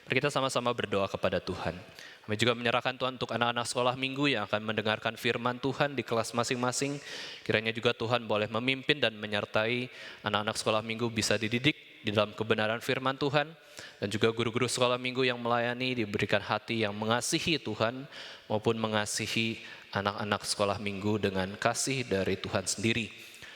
Mari kita sama-sama berdoa kepada Tuhan. Kami juga menyerahkan Tuhan untuk anak-anak sekolah minggu yang akan mendengarkan firman Tuhan di kelas masing-masing. Kiranya juga Tuhan boleh memimpin dan menyertai anak-anak sekolah minggu bisa dididik di dalam kebenaran firman Tuhan. Dan juga guru-guru sekolah minggu yang melayani diberikan hati yang mengasihi Tuhan maupun mengasihi anak-anak sekolah minggu dengan kasih dari Tuhan sendiri.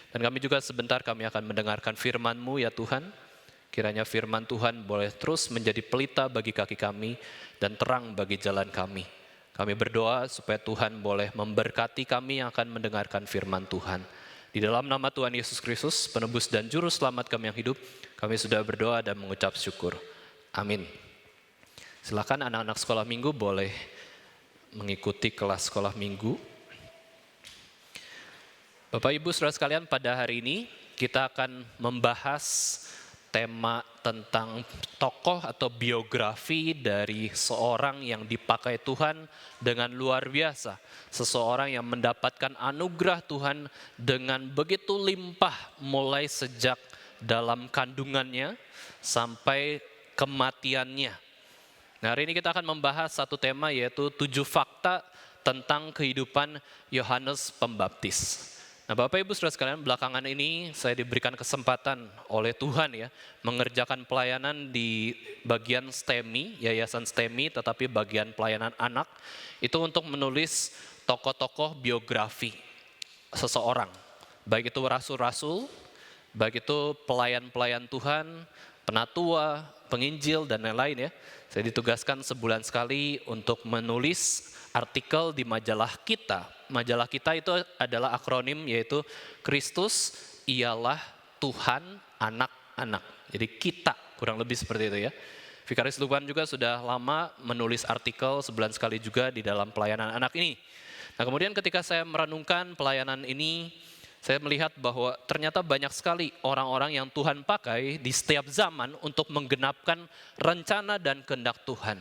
Dan kami juga sebentar kami akan mendengarkan firman-Mu ya Tuhan. Kiranya firman Tuhan boleh terus menjadi pelita bagi kaki kami dan terang bagi jalan kami. Kami berdoa supaya Tuhan boleh memberkati kami yang akan mendengarkan firman Tuhan. Di dalam nama Tuhan Yesus Kristus, penebus dan juru selamat kami yang hidup, kami sudah berdoa dan mengucap syukur. Amin. Silakan anak-anak sekolah minggu boleh mengikuti kelas sekolah minggu. Bapak Ibu Saudara sekalian, pada hari ini kita akan membahas tema tentang tokoh atau biografi dari seorang yang dipakai Tuhan dengan luar biasa. Seseorang yang mendapatkan anugerah Tuhan dengan begitu limpah mulai sejak dalam kandungannya sampai kematiannya. Nah, hari ini kita akan membahas satu tema yaitu 7 fakta tentang kehidupan Yohanes Pembaptis. Nah, Bapak Ibu Saudara sekalian, belakangan ini saya diberikan kesempatan oleh Tuhan ya mengerjakan pelayanan di bagian STEMI, Yayasan STEMI, tetapi bagian pelayanan anak itu untuk menulis tokoh-tokoh biografi seseorang, baik itu rasul-rasul, baik itu pelayan-pelayan Tuhan, penatua, penginjil dan lain-lain ya. Saya ditugaskan sebulan sekali untuk menulis artikel di majalah kita. Majalah kita itu adalah akronim yaitu Kristus ialah Tuhan anak-anak. Jadi kita, kurang lebih seperti itu ya. Vikaris Lukman juga sudah lama menulis artikel sebulan sekali juga di dalam pelayanan anak ini. Nah, kemudian ketika saya merenungkan pelayanan ini, saya melihat bahwa ternyata banyak sekali orang-orang yang Tuhan pakai di setiap zaman untuk menggenapkan rencana dan kehendak Tuhan.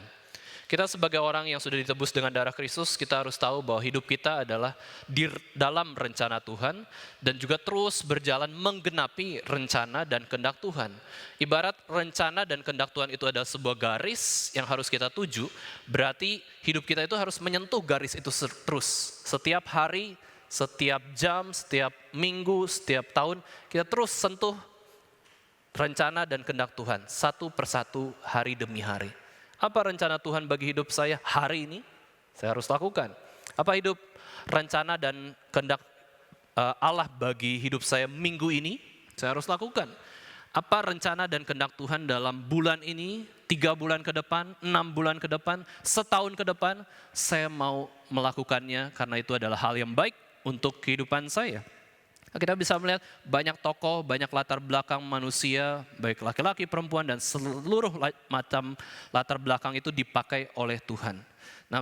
Kita sebagai orang yang sudah ditebus dengan darah Kristus, kita harus tahu bahwa hidup kita adalah di dalam rencana Tuhan dan juga terus berjalan menggenapi rencana dan kehendak Tuhan. Ibarat rencana dan kehendak Tuhan itu adalah sebuah garis yang harus kita tuju, berarti hidup kita itu harus menyentuh garis itu terus. Setiap hari, setiap jam, setiap minggu, setiap tahun, kita terus sentuh rencana dan kehendak Tuhan satu persatu hari demi hari. Apa rencana Tuhan bagi hidup saya hari ini? Saya harus lakukan. Apa rencana dan kehendak Allah bagi hidup saya minggu ini? Saya harus lakukan. Apa rencana dan kehendak Tuhan dalam bulan ini, 3 bulan ke depan, 6 bulan ke depan, setahun ke depan? Saya mau melakukannya karena itu adalah hal yang baik untuk kehidupan saya. Kita bisa melihat banyak tokoh, banyak latar belakang manusia, baik laki-laki, perempuan, dan seluruh macam latar belakang itu dipakai oleh Tuhan. Nah,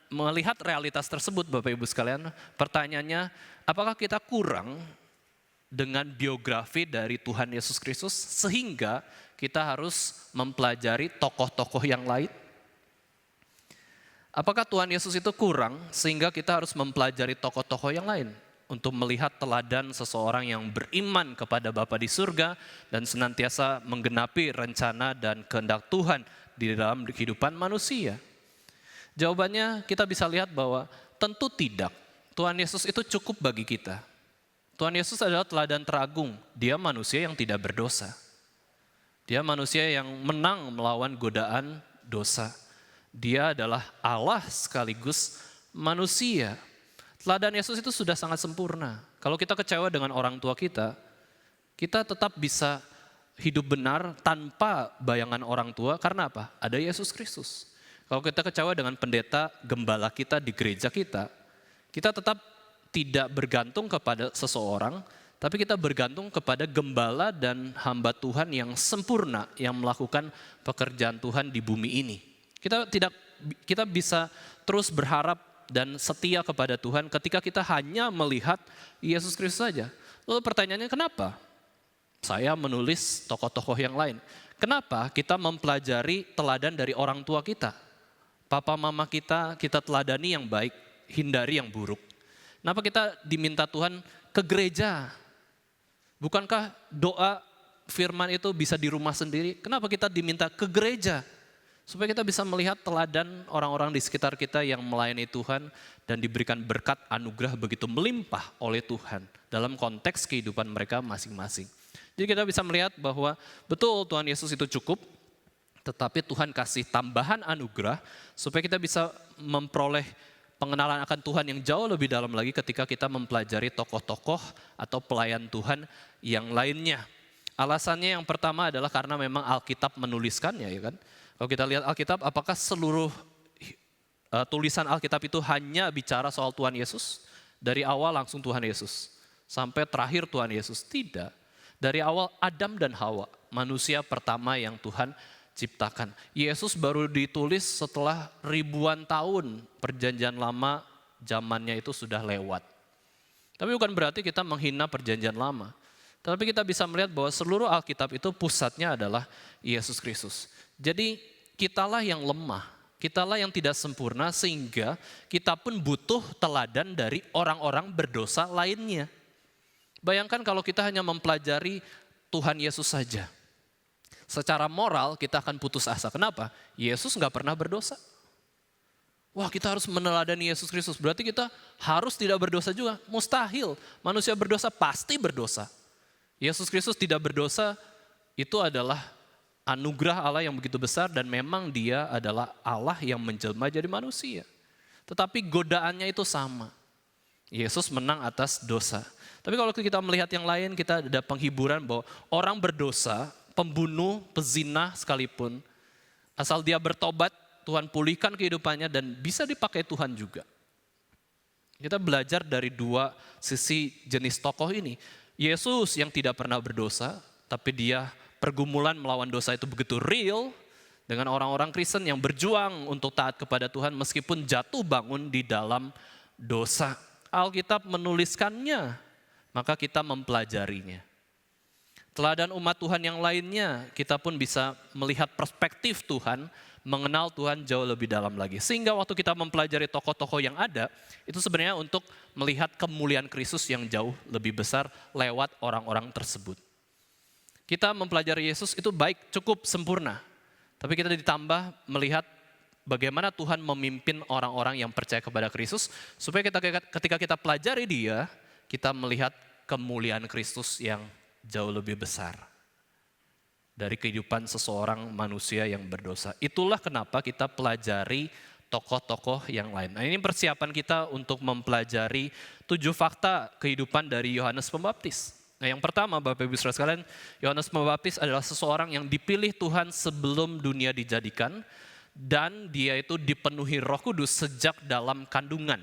melihat realitas tersebut Bapak Ibu sekalian, pertanyaannya, apakah kita kurang dengan biografi dari Tuhan Yesus Kristus sehingga kita harus mempelajari tokoh-tokoh yang lain? Apakah Tuhan Yesus itu kurang sehingga kita harus mempelajari tokoh-tokoh yang lain? Untuk melihat teladan seseorang yang beriman kepada Bapa di surga dan senantiasa menggenapi rencana dan kehendak Tuhan di dalam kehidupan manusia. Jawabannya kita bisa lihat bahwa tentu tidak. Tuhan Yesus itu cukup bagi kita. Tuhan Yesus adalah teladan teragung. Dia manusia yang tidak berdosa. Dia manusia yang menang melawan godaan dosa. Dia adalah Allah sekaligus manusia. Teladan Yesus itu sudah sangat sempurna. Kalau kita kecewa dengan orang tua kita tetap bisa hidup benar tanpa bayangan orang tua. Karena apa? Ada Yesus Kristus. Kalau kita kecewa dengan pendeta, gembala kita di gereja kita tetap tidak bergantung kepada seseorang, tapi kita bergantung kepada gembala dan hamba Tuhan yang sempurna, yang melakukan pekerjaan Tuhan di bumi ini. Kita bisa terus berharap dan setia kepada Tuhan ketika kita hanya melihat Yesus Kristus saja. Lalu pertanyaannya kenapa? Saya menulis tokoh-tokoh yang lain. Kenapa kita mempelajari teladan dari orang tua kita? Papa mama kita teladani yang baik, hindari yang buruk. Kenapa kita diminta Tuhan ke gereja? Bukankah doa firman itu bisa di rumah sendiri? Kenapa kita diminta ke gereja? Supaya kita bisa melihat teladan orang-orang di sekitar kita yang melayani Tuhan dan diberikan berkat anugerah begitu melimpah oleh Tuhan dalam konteks kehidupan mereka masing-masing. Jadi kita bisa melihat bahwa betul Tuhan Yesus itu cukup, tetapi Tuhan kasih tambahan anugerah supaya kita bisa memperoleh pengenalan akan Tuhan yang jauh lebih dalam lagi ketika kita mempelajari tokoh-tokoh atau pelayan Tuhan yang lainnya. Alasannya yang pertama adalah karena memang Alkitab menuliskannya, ya kan? Kalau kita lihat Alkitab, apakah seluruh tulisan Alkitab itu hanya bicara soal Tuhan Yesus? Dari awal langsung Tuhan Yesus, sampai terakhir Tuhan Yesus? Tidak. Dari awal Adam dan Hawa, manusia pertama yang Tuhan ciptakan. Yesus baru ditulis setelah ribuan tahun, perjanjian lama zamannya itu sudah lewat. Tapi bukan berarti kita menghina perjanjian lama. Tapi kita bisa melihat bahwa seluruh Alkitab itu pusatnya adalah Yesus Kristus. Jadi kitalah yang lemah, kitalah yang tidak sempurna sehingga kita pun butuh teladan dari orang-orang berdosa lainnya. Bayangkan kalau kita hanya mempelajari Tuhan Yesus saja. Secara moral kita akan putus asa. Kenapa? Yesus nggak pernah berdosa. Wah, kita harus meneladani Yesus Kristus. Berarti kita harus tidak berdosa juga. Mustahil. Manusia berdosa pasti berdosa. Yesus Kristus tidak berdosa, itu adalah anugerah Allah yang begitu besar dan memang dia adalah Allah yang menjelma jadi manusia. Tetapi godaannya itu sama. Yesus menang atas dosa. Tapi kalau kita melihat yang lain, kita ada penghiburan bahwa orang berdosa, pembunuh, pezina sekalipun, asal dia bertobat, Tuhan pulihkan kehidupannya dan bisa dipakai Tuhan juga. Kita belajar dari dua sisi jenis tokoh ini. Yesus yang tidak pernah berdosa, tapi dia pergumulan melawan dosa itu begitu real, dengan orang-orang Kristen yang berjuang untuk taat kepada Tuhan meskipun jatuh bangun di dalam dosa. Alkitab menuliskannya, maka kita mempelajarinya. Teladan umat Tuhan yang lainnya, kita pun bisa melihat perspektif Tuhan, mengenal Tuhan jauh lebih dalam lagi. Sehingga waktu kita mempelajari tokoh-tokoh yang ada, itu sebenarnya untuk melihat kemuliaan Kristus yang jauh lebih besar lewat orang-orang tersebut. Kita mempelajari Yesus itu baik, cukup, sempurna. Tapi kita ditambah melihat bagaimana Tuhan memimpin orang-orang yang percaya kepada Kristus, supaya ketika kita pelajari dia, kita melihat kemuliaan Kristus yang jauh lebih besar dari kehidupan seseorang manusia yang berdosa. Itulah kenapa kita pelajari tokoh-tokoh yang lain. Nah, ini persiapan kita untuk mempelajari 7 fakta kehidupan dari Yohanes Pembaptis. Nah, yang pertama, Bapak Ibu Saudara sekalian, Yohanes Pembaptis adalah seseorang yang dipilih Tuhan sebelum dunia dijadikan dan dia itu dipenuhi Roh Kudus sejak dalam kandungan.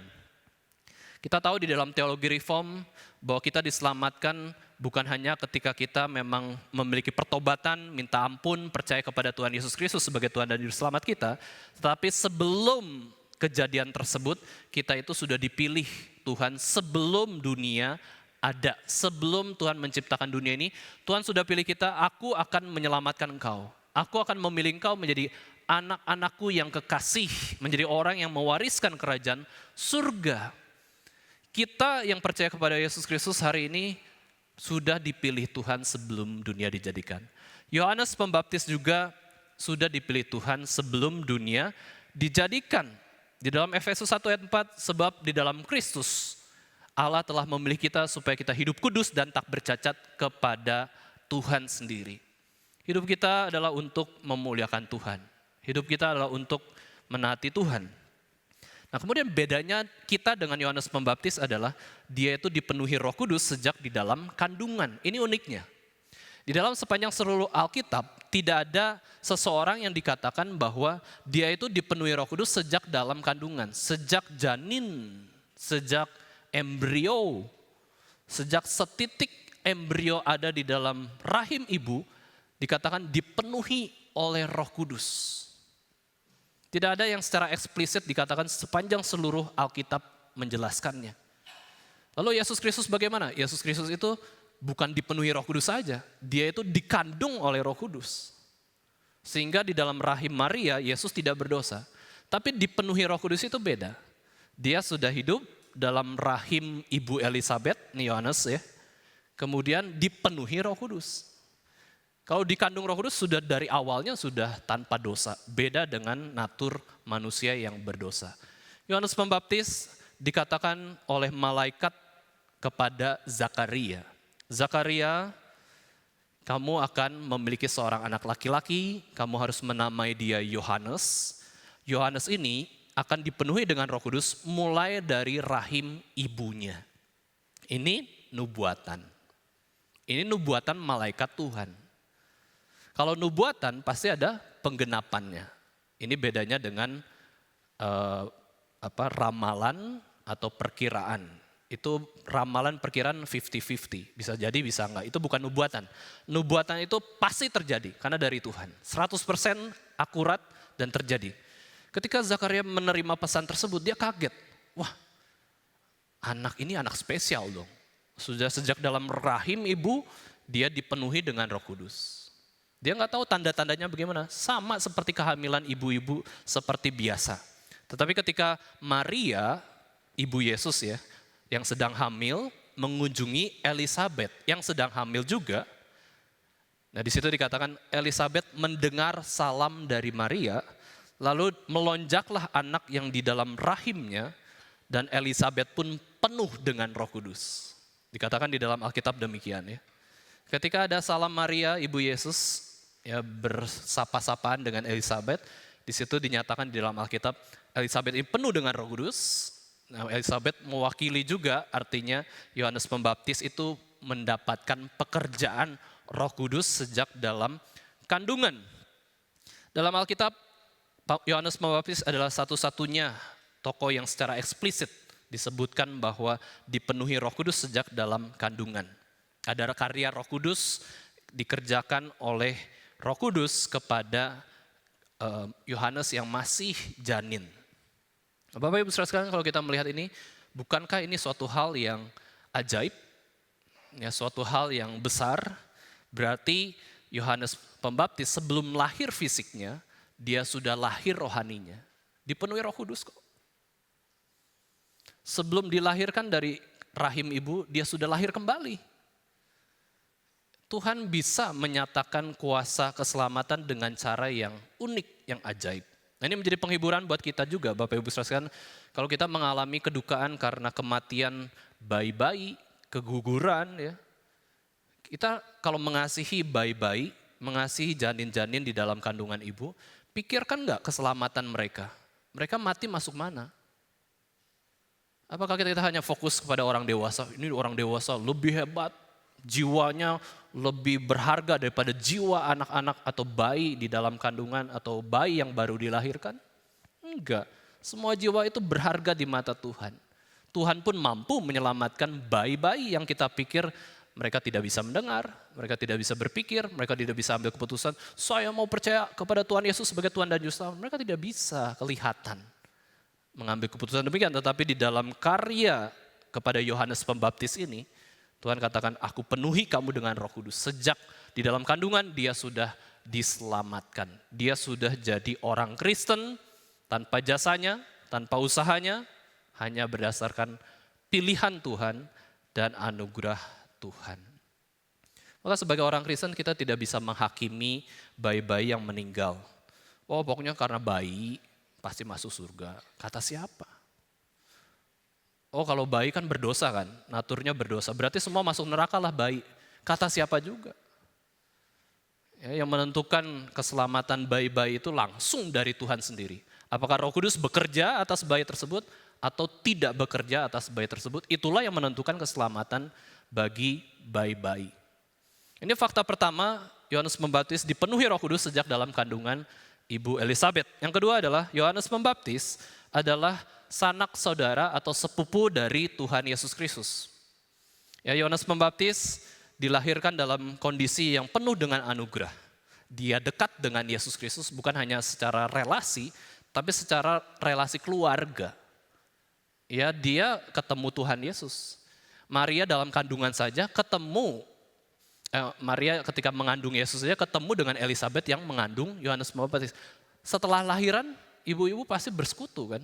Kita tahu di dalam teologi reform bahwa kita diselamatkan bukan hanya ketika kita memang memiliki pertobatan, minta ampun, percaya kepada Tuhan Yesus Kristus sebagai Tuhan dan Juru Selamat kita, tetapi sebelum kejadian tersebut, kita itu sudah dipilih Tuhan sebelum dunia ada. Sebelum Tuhan menciptakan dunia ini, Tuhan sudah pilih kita, aku akan menyelamatkan engkau. Aku akan memilih engkau menjadi anak-anakku yang kekasih, menjadi orang yang mewariskan kerajaan surga. Kita yang percaya kepada Yesus Kristus hari ini, sudah dipilih Tuhan sebelum dunia dijadikan. Yohanes Pembaptis juga sudah dipilih Tuhan sebelum dunia dijadikan. Di dalam Efesus 1 ayat 4, sebab di dalam Kristus Allah telah memilih kita supaya kita hidup kudus dan tak bercacat kepada Tuhan sendiri. Hidup kita adalah untuk memuliakan Tuhan. Hidup kita adalah untuk menaati Tuhan. Nah, kemudian bedanya kita dengan Yohanes Pembaptis adalah dia itu dipenuhi Roh Kudus sejak di dalam kandungan. Ini uniknya. Di dalam sepanjang seluruh Alkitab tidak ada seseorang yang dikatakan bahwa dia itu dipenuhi Roh Kudus sejak dalam kandungan, sejak janin, sejak embrio, sejak setitik embrio ada di dalam rahim ibu dikatakan dipenuhi oleh Roh Kudus. Tidak ada yang secara eksplisit dikatakan sepanjang seluruh Alkitab menjelaskannya. Lalu Yesus Kristus bagaimana? Yesus Kristus itu bukan dipenuhi Roh Kudus saja, dia itu dikandung oleh Roh Kudus. Sehingga di dalam rahim Maria, Yesus tidak berdosa. Tapi dipenuhi Roh Kudus itu beda. Dia sudah hidup dalam rahim Ibu Elizabeth, nih Yohanes ya. Kemudian dipenuhi Roh Kudus. Kalau dikandung Roh Kudus sudah dari awalnya sudah tanpa dosa, beda dengan natur manusia yang berdosa. Yohanes Pembaptis dikatakan oleh malaikat kepada Zakaria, Zakaria, kamu akan memiliki seorang anak laki-laki, kamu harus menamai dia Yohanes. Yohanes ini akan dipenuhi dengan Roh Kudus mulai dari rahim ibunya. Ini nubuatan. Ini nubuatan malaikat Tuhan. Kalau nubuatan pasti ada penggenapannya. Ini bedanya dengan ramalan atau perkiraan. Itu ramalan perkiraan 50-50. Bisa jadi, bisa enggak. Itu bukan nubuatan. Nubuatan itu pasti terjadi karena dari Tuhan. 100% akurat dan terjadi. Ketika Zakaria menerima pesan tersebut, dia kaget. Wah, anak ini anak spesial dong. Sudah sejak dalam rahim ibu, dia dipenuhi dengan Roh Kudus. Dia nggak tahu tanda-tandanya bagaimana. Sama seperti kehamilan ibu-ibu seperti biasa. Tetapi ketika Maria, ibu Yesus ya, yang sedang hamil, mengunjungi Elizabeth yang sedang hamil juga. Nah di situ dikatakan Elizabeth mendengar salam dari Maria, lalu melonjaklah anak yang di dalam rahimnya, dan Elizabeth pun penuh dengan Roh Kudus. Dikatakan di dalam Alkitab demikian ya. Ketika ada salam Maria, ibu Yesus, ya bersapa-sapaan dengan Elizabeth, di situ dinyatakan di dalam Alkitab Elizabeth ini penuh dengan Roh Kudus. Nah, Elizabeth mewakili juga, artinya Yohanes Pembaptis itu mendapatkan pekerjaan Roh Kudus sejak dalam kandungan. Dalam Alkitab, Yohanes Pembaptis adalah satu-satunya tokoh yang secara eksplisit disebutkan bahwa dipenuhi Roh Kudus sejak dalam kandungan. Ada karya Roh Kudus dikerjakan oleh Roh Kudus kepada Yohanes yang masih janin. Bapak Ibu saudara sekalian, kalau kita melihat ini, bukankah ini suatu hal yang ajaib? Ya, suatu hal yang besar. Berarti Yohanes Pembaptis sebelum lahir fisiknya, dia sudah lahir rohaninya. Dipenuhi Roh Kudus kok. Sebelum dilahirkan dari rahim ibu, dia sudah lahir kembali. Tuhan bisa menyatakan kuasa keselamatan dengan cara yang unik, yang ajaib. Nah ini menjadi penghiburan buat kita juga, Bapak Ibu saudara sekalian. Kalau kita mengalami kedukaan karena kematian bayi-bayi, keguguran, ya, kita kalau mengasihi bayi-bayi, mengasihi janin-janin di dalam kandungan ibu, pikirkan nggak keselamatan mereka? Mereka mati masuk mana? Apakah kita hanya fokus kepada orang dewasa? Ini orang dewasa lebih hebat, jiwanya lebih berharga daripada jiwa anak-anak atau bayi di dalam kandungan atau bayi yang baru dilahirkan? Enggak, semua jiwa itu berharga di mata Tuhan. Tuhan pun mampu menyelamatkan bayi-bayi yang kita pikir mereka tidak bisa mendengar, mereka tidak bisa berpikir, mereka tidak bisa ambil keputusan, saya mau percaya kepada Tuhan Yesus sebagai Tuhan dan Juru Selamat. Mereka tidak bisa kelihatan mengambil keputusan demikian, tetapi di dalam karya kepada Yohanes Pembaptis ini, Tuhan katakan, aku penuhi kamu dengan Roh Kudus. Sejak di dalam kandungan dia sudah diselamatkan. Dia sudah jadi orang Kristen tanpa jasanya, tanpa usahanya, hanya berdasarkan pilihan Tuhan dan anugerah Tuhan. Maka sebagai orang Kristen kita tidak bisa menghakimi bayi-bayi yang meninggal. Oh pokoknya karena bayi pasti masuk surga. Kata siapa? Oh kalau bayi kan berdosa kan, naturnya berdosa. Berarti semua masuk neraka lah bayi. Kata siapa juga? Ya, yang menentukan keselamatan bayi-bayi itu langsung dari Tuhan sendiri. Apakah Roh Kudus bekerja atas bayi tersebut atau tidak bekerja atas bayi tersebut? Itulah yang menentukan keselamatan bagi bayi-bayi. Ini fakta pertama, Yohanes Pembaptis dipenuhi Roh Kudus sejak dalam kandungan ibu Elizabeth. Yang kedua adalah Yohanes Pembaptis adalah sanak saudara atau sepupu dari Tuhan Yesus Kristus. Ya, Yohanes Pembaptis dilahirkan dalam kondisi yang penuh dengan anugerah. Dia dekat dengan Yesus Kristus bukan hanya secara relasi, tapi secara relasi keluarga. Ya, dia ketemu Tuhan Yesus. Maria dalam kandungan saja ketemu, Maria ketika mengandung Yesus saja ketemu dengan Elizabeth yang mengandung Yohanes Pembaptis. Setelah lahiran, ibu-ibu pasti bersekutu kan.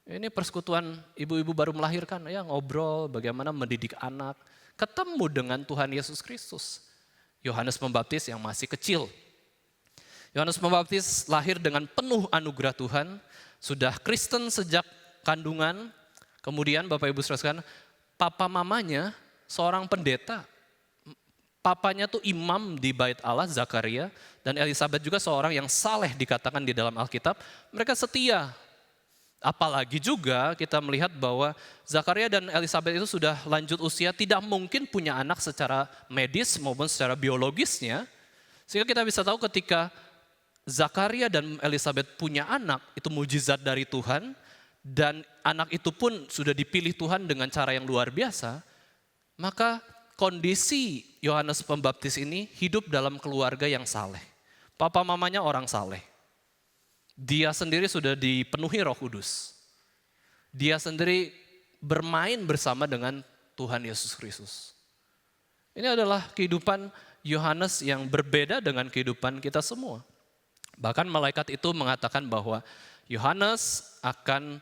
Ini persekutuan ibu-ibu baru melahirkan, ya ngobrol bagaimana mendidik anak, ketemu dengan Tuhan Yesus Kristus. Yohanes Pembaptis yang masih kecil. Yohanes Pembaptis lahir dengan penuh anugerah Tuhan, sudah Kristen sejak kandungan, kemudian Bapak Ibu sekalian, papa mamanya seorang pendeta. Papanya tuh imam di Bait Allah, Zakaria, dan Elizabeth juga seorang yang saleh dikatakan di dalam Alkitab. Mereka setia. Apalagi juga kita melihat bahwa Zakaria dan Elizabeth itu sudah lanjut usia, tidak mungkin punya anak secara medis maupun secara biologisnya. Sehingga kita bisa tahu ketika Zakaria dan Elizabeth punya anak, itu mujizat dari Tuhan, dan anak itu pun sudah dipilih Tuhan dengan cara yang luar biasa, maka kondisi Yohanes Pembaptis ini hidup dalam keluarga yang saleh. Papa mamanya orang saleh. Dia sendiri sudah dipenuhi Roh Kudus. Dia sendiri bermain bersama dengan Tuhan Yesus Kristus. Ini adalah kehidupan Yohanes yang berbeda dengan kehidupan kita semua. Bahkan malaikat itu mengatakan bahwa Yohanes akan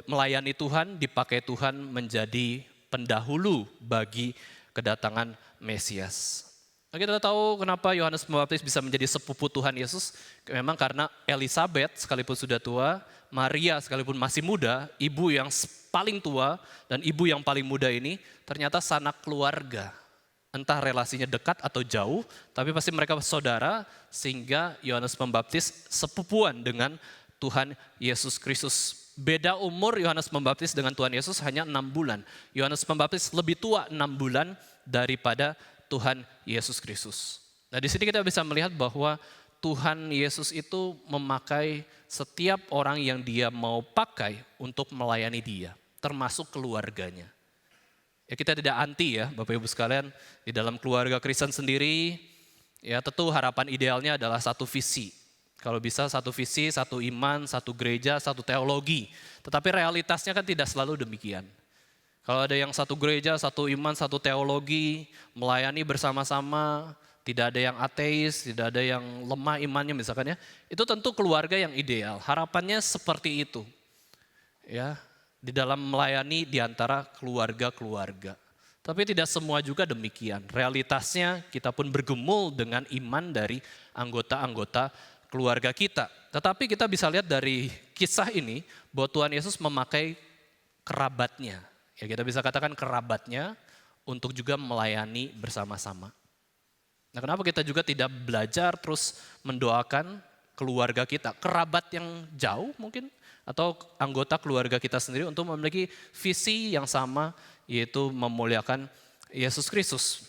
melayani Tuhan, dipakai Tuhan menjadi pendahulu bagi kedatangan Mesias. Nah, kita tahu kenapa Yohanes Pembaptis bisa menjadi sepupu Tuhan Yesus. Memang karena Elizabeth sekalipun sudah tua, Maria sekalipun masih muda, ibu yang paling tua dan ibu yang paling muda ini ternyata sanak keluarga. Entah relasinya dekat atau jauh, tapi pasti mereka saudara, sehingga Yohanes Pembaptis sepupuan dengan Tuhan Yesus Kristus. Beda umur Yohanes Pembaptis dengan Tuhan Yesus hanya 6 bulan. Yohanes Pembaptis lebih tua 6 bulan daripada Tuhan Yesus Kristus. Nah, di sini kita bisa melihat bahwa Tuhan Yesus itu memakai setiap orang yang dia mau pakai untuk melayani dia, termasuk keluarganya. Ya, kita tidak anti ya Bapak Ibu sekalian, di dalam keluarga Kristen sendiri, ya tentu harapan idealnya adalah satu visi. Kalau bisa satu visi, satu iman, satu gereja, satu teologi. Tetapi realitasnya kan tidak selalu demikian. Kalau ada yang satu gereja, satu iman, satu teologi, melayani bersama-sama, tidak ada yang ateis, tidak ada yang lemah imannya misalkan ya, itu tentu keluarga yang ideal. Harapannya seperti itu. Ya, di dalam melayani di antara keluarga-keluarga. Tapi tidak semua juga demikian. Realitasnya kita pun bergumul dengan iman dari anggota-anggota keluarga kita. Tetapi kita bisa lihat dari kisah ini bahwa Tuhan Yesus memakai kerabatnya. Ya, kita bisa katakan kerabatnya untuk juga melayani bersama-sama. Nah, kenapa kita juga tidak belajar terus mendoakan keluarga kita, kerabat yang jauh mungkin, atau anggota keluarga kita sendiri untuk memiliki visi yang sama, yaitu memuliakan Yesus Kristus.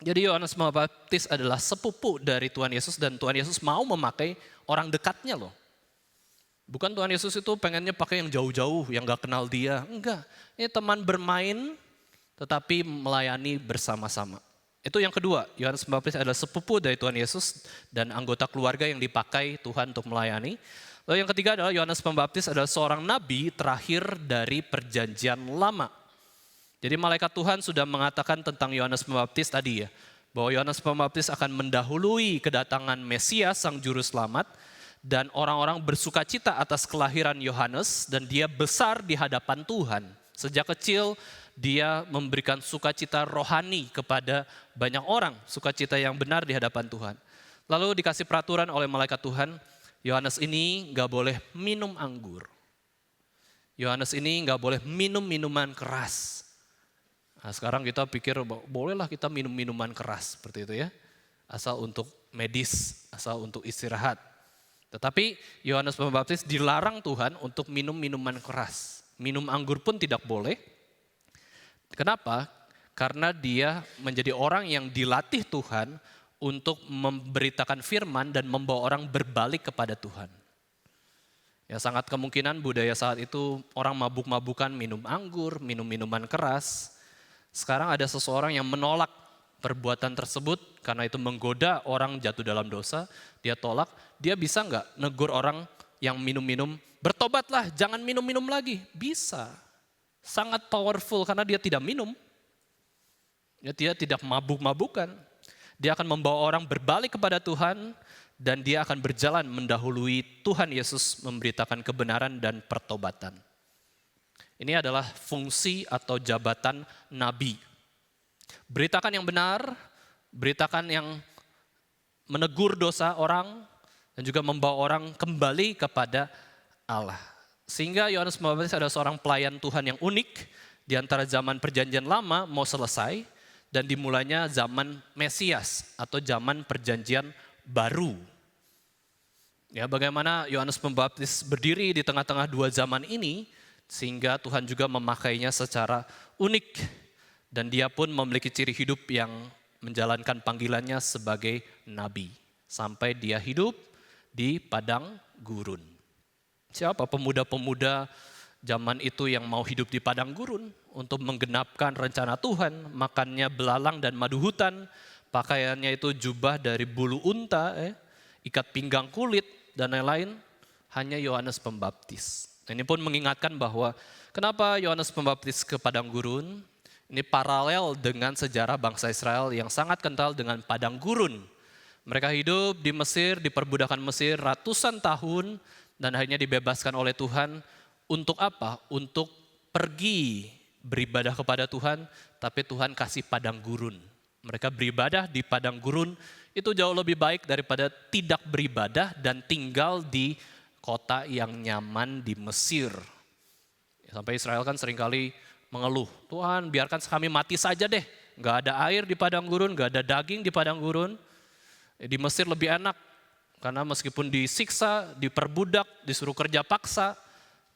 Jadi Yohanes Pembaptis adalah sepupu dari Tuhan Yesus, dan Tuhan Yesus mau memakai orang dekatnya loh. Bukan Tuhan Yesus itu pengennya pakai yang jauh-jauh, yang gak kenal dia. Enggak, ini teman bermain tetapi melayani bersama-sama. Itu yang kedua, Yohanes Pembaptis adalah sepupu dari Tuhan Yesus dan anggota keluarga yang dipakai Tuhan untuk melayani. Lalu yang ketiga adalah Yohanes Pembaptis adalah seorang nabi terakhir dari perjanjian lama. Jadi malaikat Tuhan sudah mengatakan tentang Yohanes Pembaptis tadi ya, bahwa Yohanes Pembaptis akan mendahului kedatangan Mesias sang juru selamat, dan orang-orang bersukacita atas kelahiran Yohanes, dan dia besar di hadapan Tuhan. Sejak kecil dia memberikan sukacita rohani kepada banyak orang, sukacita yang benar di hadapan Tuhan. Lalu dikasih peraturan oleh malaikat Tuhan, Yohanes ini gak boleh minum anggur. Yohanes ini gak boleh minum minuman keras. Nah, sekarang kita pikir bolehlah kita minum minuman keras seperti itu ya. Asal untuk medis, asal untuk istirahat. Tetapi Yohanes Pembaptis dilarang Tuhan untuk minum minuman keras. Minum anggur pun tidak boleh. Kenapa? Karena dia menjadi orang yang dilatih Tuhan untuk memberitakan firman dan membawa orang berbalik kepada Tuhan. Ya, sangat kemungkinan budaya saat itu orang mabuk-mabukan, minum anggur, minum minuman keras. Sekarang ada seseorang yang menolak perbuatan tersebut karena itu menggoda orang jatuh dalam dosa, dia tolak. Dia bisa nggak negur orang yang minum-minum, bertobatlah jangan minum-minum lagi? Bisa, sangat powerful karena dia tidak minum. Ya, dia tidak mabuk-mabukan. Dia akan membawa orang berbalik kepada Tuhan dan dia akan berjalan mendahului Tuhan Yesus memberitakan kebenaran dan pertobatan. Ini adalah fungsi atau jabatan nabi. Beritakan yang benar, beritakan yang menegur dosa orang, dan juga membawa orang kembali kepada Allah. Sehingga Yohanes Pembaptis adalah seorang pelayan Tuhan yang unik di antara zaman perjanjian lama mau selesai dan dimulainya zaman Mesias atau zaman perjanjian baru. Ya, bagaimana Yohanes Pembaptis berdiri di tengah-tengah dua zaman ini sehingga Tuhan juga memakainya secara unik dan dia pun memiliki ciri hidup yang menjalankan panggilannya sebagai nabi sampai dia hidup di padang gurun. Siapa pemuda-pemuda zaman itu yang mau hidup di padang gurun untuk menggenapkan rencana Tuhan, makannya belalang dan madu hutan, pakaiannya itu jubah dari bulu unta, ikat pinggang kulit, dan lain-lain, hanya Yohanes Pembaptis. Ini pun mengingatkan bahwa kenapa Yohanes Pembaptis ke padang gurun, ini paralel dengan sejarah bangsa Israel yang sangat kental dengan padang gurun. Mereka hidup di Mesir, di perbudakan Mesir ratusan tahun, dan akhirnya dibebaskan oleh Tuhan. Untuk apa? Untuk pergi beribadah kepada Tuhan, tapi Tuhan kasih padang gurun. Mereka beribadah di padang gurun, itu jauh lebih baik daripada tidak beribadah dan tinggal di kota yang nyaman di Mesir. Sampai Israel kan seringkali mengeluh, Tuhan biarkan kami mati saja deh. Gak ada air di padang gurun, gak ada daging di padang gurun. Di Mesir lebih enak, karena meskipun disiksa, diperbudak, disuruh kerja paksa,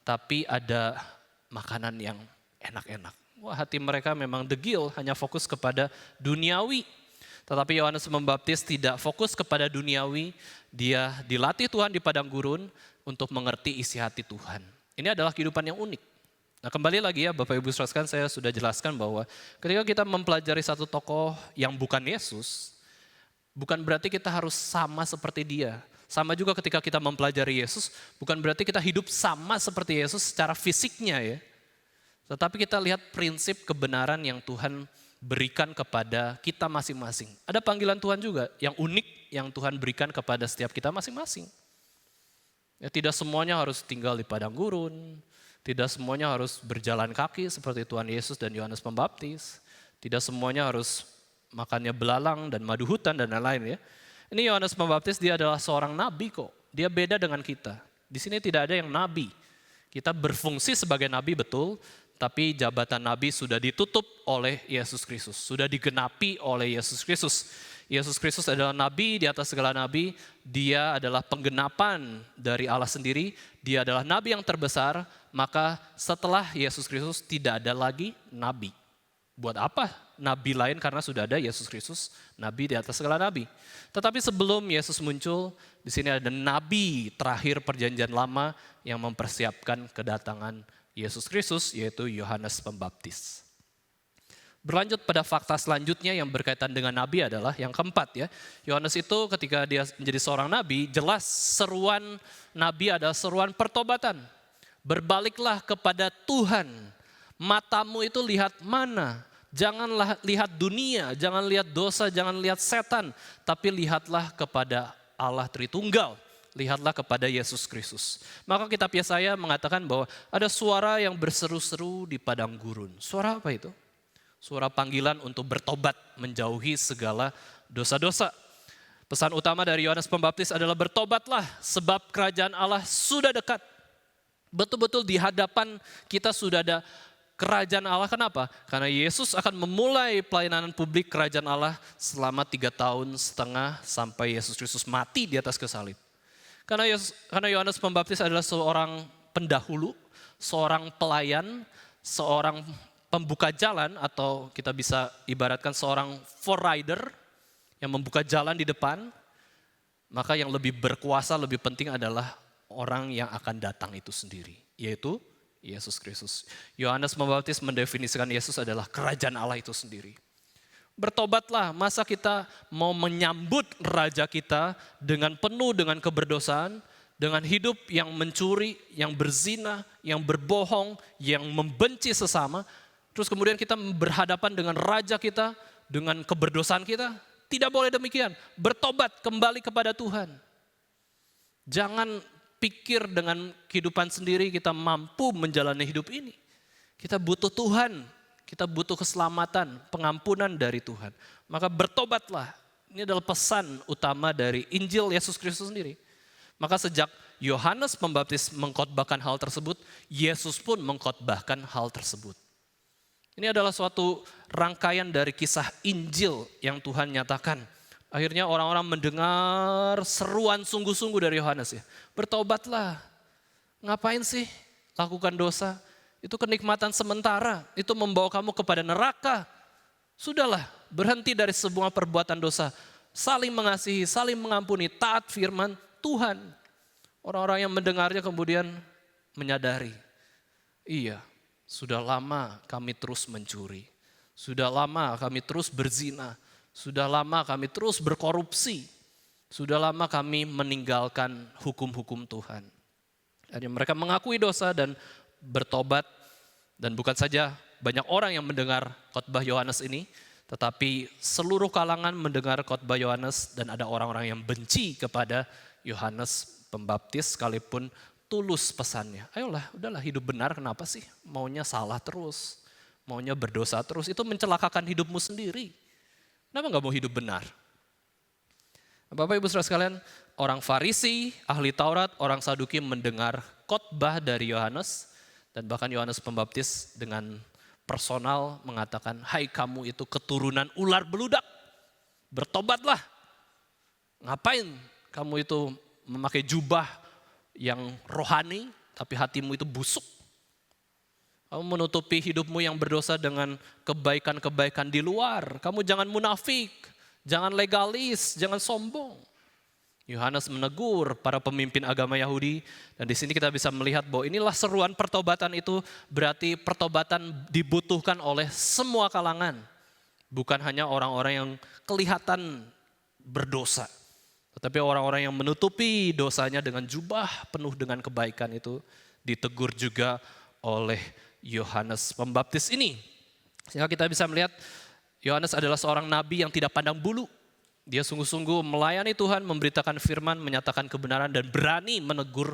tapi ada makanan yang enak-enak. Wah, hati mereka memang degil, hanya fokus kepada duniawi. Tetapi Yohanes Pembaptis tidak fokus kepada duniawi, dia dilatih Tuhan di padang gurun untuk mengerti isi hati Tuhan. Ini adalah kehidupan yang unik. Nah, kembali lagi ya Bapak Ibu saudara, saya sudah jelaskan bahwa ketika kita mempelajari satu tokoh yang bukan Yesus, bukan berarti kita harus sama seperti dia. Sama juga ketika kita mempelajari Yesus, bukan berarti kita hidup sama seperti Yesus secara fisiknya ya. Tetapi kita lihat prinsip kebenaran yang Tuhan berikan kepada kita masing-masing. Ada panggilan Tuhan juga yang unik yang Tuhan berikan kepada setiap kita masing-masing. Ya, tidak semuanya harus tinggal di padang gurun, tidak semuanya harus berjalan kaki seperti Tuhan Yesus dan Yohanes Pembaptis, tidak semuanya harus makannya belalang dan madu hutan dan lain-lain ya. Ini Yohanes Pembaptis, dia adalah seorang nabi kok. Dia beda dengan kita. Di sini tidak ada yang nabi. Kita berfungsi sebagai nabi betul, tapi jabatan nabi sudah ditutup oleh Yesus Kristus. Sudah digenapi oleh Yesus Kristus. Yesus Kristus adalah nabi di atas segala nabi. Dia adalah penggenapan dari Allah sendiri. Dia adalah nabi yang terbesar. Maka setelah Yesus Kristus tidak ada lagi nabi. Buat apa nabi lain karena sudah ada Yesus Kristus, nabi di atas segala nabi. Tetapi sebelum Yesus muncul, di sini ada nabi terakhir perjanjian lama yang mempersiapkan kedatangan Yesus Kristus, yaitu Yohanes Pembaptis. Berlanjut pada fakta selanjutnya yang berkaitan dengan nabi adalah yang keempat ya. Yohanes itu ketika dia menjadi seorang nabi, jelas seruan nabi adalah seruan pertobatan. Berbaliklah kepada Tuhan. Matamu itu lihat mana? Janganlah lihat dunia, jangan lihat dosa, jangan lihat setan, tapi lihatlah kepada Allah Tritunggal. Lihatlah kepada Yesus Kristus. Maka kitab Yesaya mengatakan bahwa ada suara yang berseru-seru di padang gurun. Suara apa itu? Suara panggilan untuk bertobat, menjauhi segala dosa-dosa. Pesan utama dari Yohanes Pembaptis adalah bertobatlah sebab kerajaan Allah sudah dekat. Betul-betul di hadapan kita sudah ada kerajaan Allah. Kenapa? Karena Yesus akan memulai pelayanan publik kerajaan Allah selama 3,5 tahun sampai Yesus Kristus mati di atas kayu salib. Karena Yohanes Pembaptis adalah seorang pendahulu, seorang pelayan, seorang pembuka jalan, atau kita bisa ibaratkan seorang forerider yang membuka jalan di depan. Maka yang lebih berkuasa, lebih penting adalah orang yang akan datang itu sendiri, yaitu Yesus Kristus. Yohanes Pembaptis mendefinisikan Yesus adalah kerajaan Allah itu sendiri. Bertobatlah, masa kita mau menyambut raja kita dengan penuh dengan keberdosaan, dengan hidup yang mencuri, yang berzina, yang berbohong, yang membenci sesama, terus kemudian kita berhadapan dengan raja kita, dengan keberdosaan kita? Tidak boleh demikian. Bertobat kembali kepada Tuhan. Jangan pikir dengan kehidupan sendiri kita mampu menjalani hidup ini. Kita butuh Tuhan. Kita butuh keselamatan, pengampunan dari Tuhan. Maka bertobatlah. Ini adalah pesan utama dari Injil Yesus Kristus sendiri. Maka sejak Yohanes Pembaptis mengkhotbahkan hal tersebut, Yesus pun mengkhotbahkan hal tersebut. Ini adalah suatu rangkaian dari kisah Injil yang Tuhan nyatakan. Akhirnya orang-orang mendengar seruan sungguh-sungguh dari Yohanes ya. Bertobatlah. Ngapain sih lakukan dosa? Itu kenikmatan sementara. Itu membawa kamu kepada neraka. Sudahlah, berhenti dari sebuah perbuatan dosa. Saling mengasihi, saling mengampuni, taat firman Tuhan. Orang-orang yang mendengarnya kemudian menyadari. Iya, sudah lama kami terus mencuri. Sudah lama kami terus berzina. Sudah lama kami terus berkorupsi. Sudah lama kami meninggalkan hukum-hukum Tuhan. Dan mereka mengakui dosa dan bertobat. Dan bukan saja banyak orang yang mendengar khotbah Yohanes ini, tetapi seluruh kalangan mendengar khotbah Yohanes dan ada orang-orang yang benci kepada Yohanes Pembaptis sekalipun tulus pesannya. Ayolah, udahlah hidup benar, kenapa sih maunya salah terus, maunya berdosa terus, itu mencelakakan hidupmu sendiri. Kenapa gak mau hidup benar? Bapak Ibu Saudara sekalian, orang Farisi, ahli Taurat, orang Saduki mendengar khotbah dari Yohanes dan bahkan Yohanes Pembaptis dengan personal mengatakan, hai kamu itu keturunan ular beludak, bertobatlah. Ngapain kamu itu memakai jubah yang rohani tapi hatimu itu busuk. Kamu menutupi hidupmu yang berdosa dengan kebaikan-kebaikan di luar. Kamu jangan munafik, jangan legalis, jangan sombong. Yohanes menegur para pemimpin agama Yahudi dan di sini kita bisa melihat bahwa inilah seruan pertobatan itu berarti pertobatan dibutuhkan oleh semua kalangan. Bukan hanya orang-orang yang kelihatan berdosa. Tetapi orang-orang yang menutupi dosanya dengan jubah penuh dengan kebaikan itu ditegur juga oleh Yohanes Pembaptis ini. Sehingga kita bisa melihat Yohanes adalah seorang nabi yang tidak pandang bulu. Dia sungguh-sungguh melayani Tuhan, memberitakan firman, menyatakan kebenaran dan berani menegur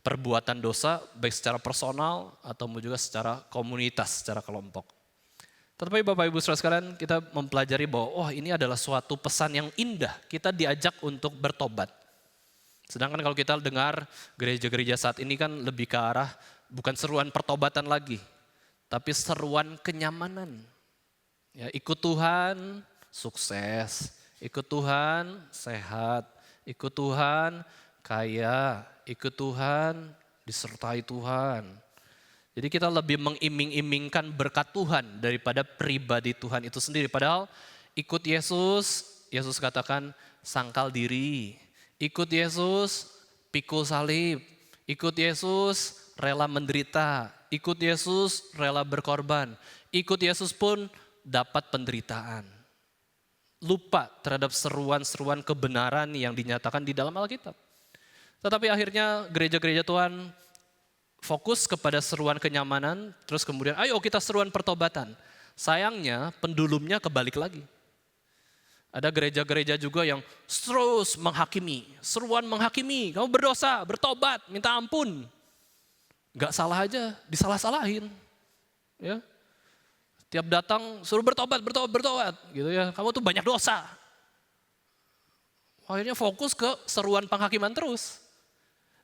perbuatan dosa baik secara personal atau juga secara komunitas, secara kelompok. Tetapi Bapak Ibu Saudara sekalian, kita mempelajari bahwa ini adalah suatu pesan yang indah. Kita diajak untuk bertobat. Sedangkan kalau kita dengar gereja-gereja saat ini kan lebih ke arah bukan seruan pertobatan lagi, tapi seruan kenyamanan. Ya, ikut Tuhan, sukses. Ikut Tuhan, sehat. Ikut Tuhan, kaya. Ikut Tuhan, disertai Tuhan. Jadi kita lebih mengiming-imingkan berkat Tuhan daripada pribadi Tuhan itu sendiri. Padahal ikut Yesus, Yesus katakan sangkal diri. Ikut Yesus, pikul salib. Ikut Yesus, rela menderita. Ikut Yesus, rela berkorban. Ikut Yesus pun dapat penderitaan. Lupa terhadap seruan-seruan kebenaran yang dinyatakan di dalam Alkitab. Tetapi akhirnya gereja-gereja Tuhan fokus kepada seruan kenyamanan, terus kemudian ayo kita seruan pertobatan. Sayangnya pendulumnya kebalik lagi. Ada gereja-gereja juga yang terus menghakimi, seruan menghakimi, kamu berdosa, bertobat, minta ampun. Gak salah aja, disalah-salahin. Ya. Tiap datang suruh bertobat gitu ya. Kamu tuh banyak dosa. Akhirnya fokus ke seruan penghakiman terus.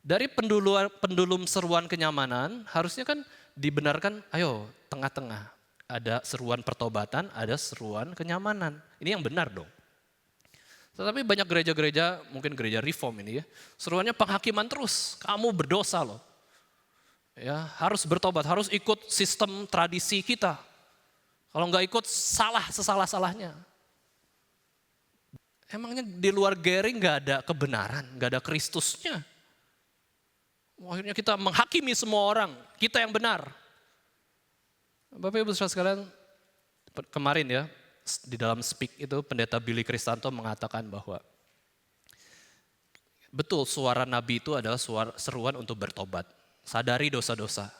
Dari pendulum seruan kenyamanan harusnya kan dibenarkan, ayo tengah-tengah. Ada seruan pertobatan, ada seruan kenyamanan. Ini yang benar dong. Tetapi banyak gereja-gereja, mungkin gereja reform ini ya, seruannya penghakiman terus. Kamu berdosa loh. Ya, harus bertobat, harus ikut sistem tradisi kita. Kalau nggak ikut salah sesalah-salahnya. Emangnya di luar Gering nggak ada kebenaran, nggak ada Kristusnya. Akhirnya kita menghakimi semua orang, kita yang benar. Bapak Ibu Saudara sekalian, kemarin ya di dalam speak itu pendeta Billy Kristanto mengatakan bahwa betul suara Nabi itu adalah seruan untuk bertobat, sadari dosa-dosa.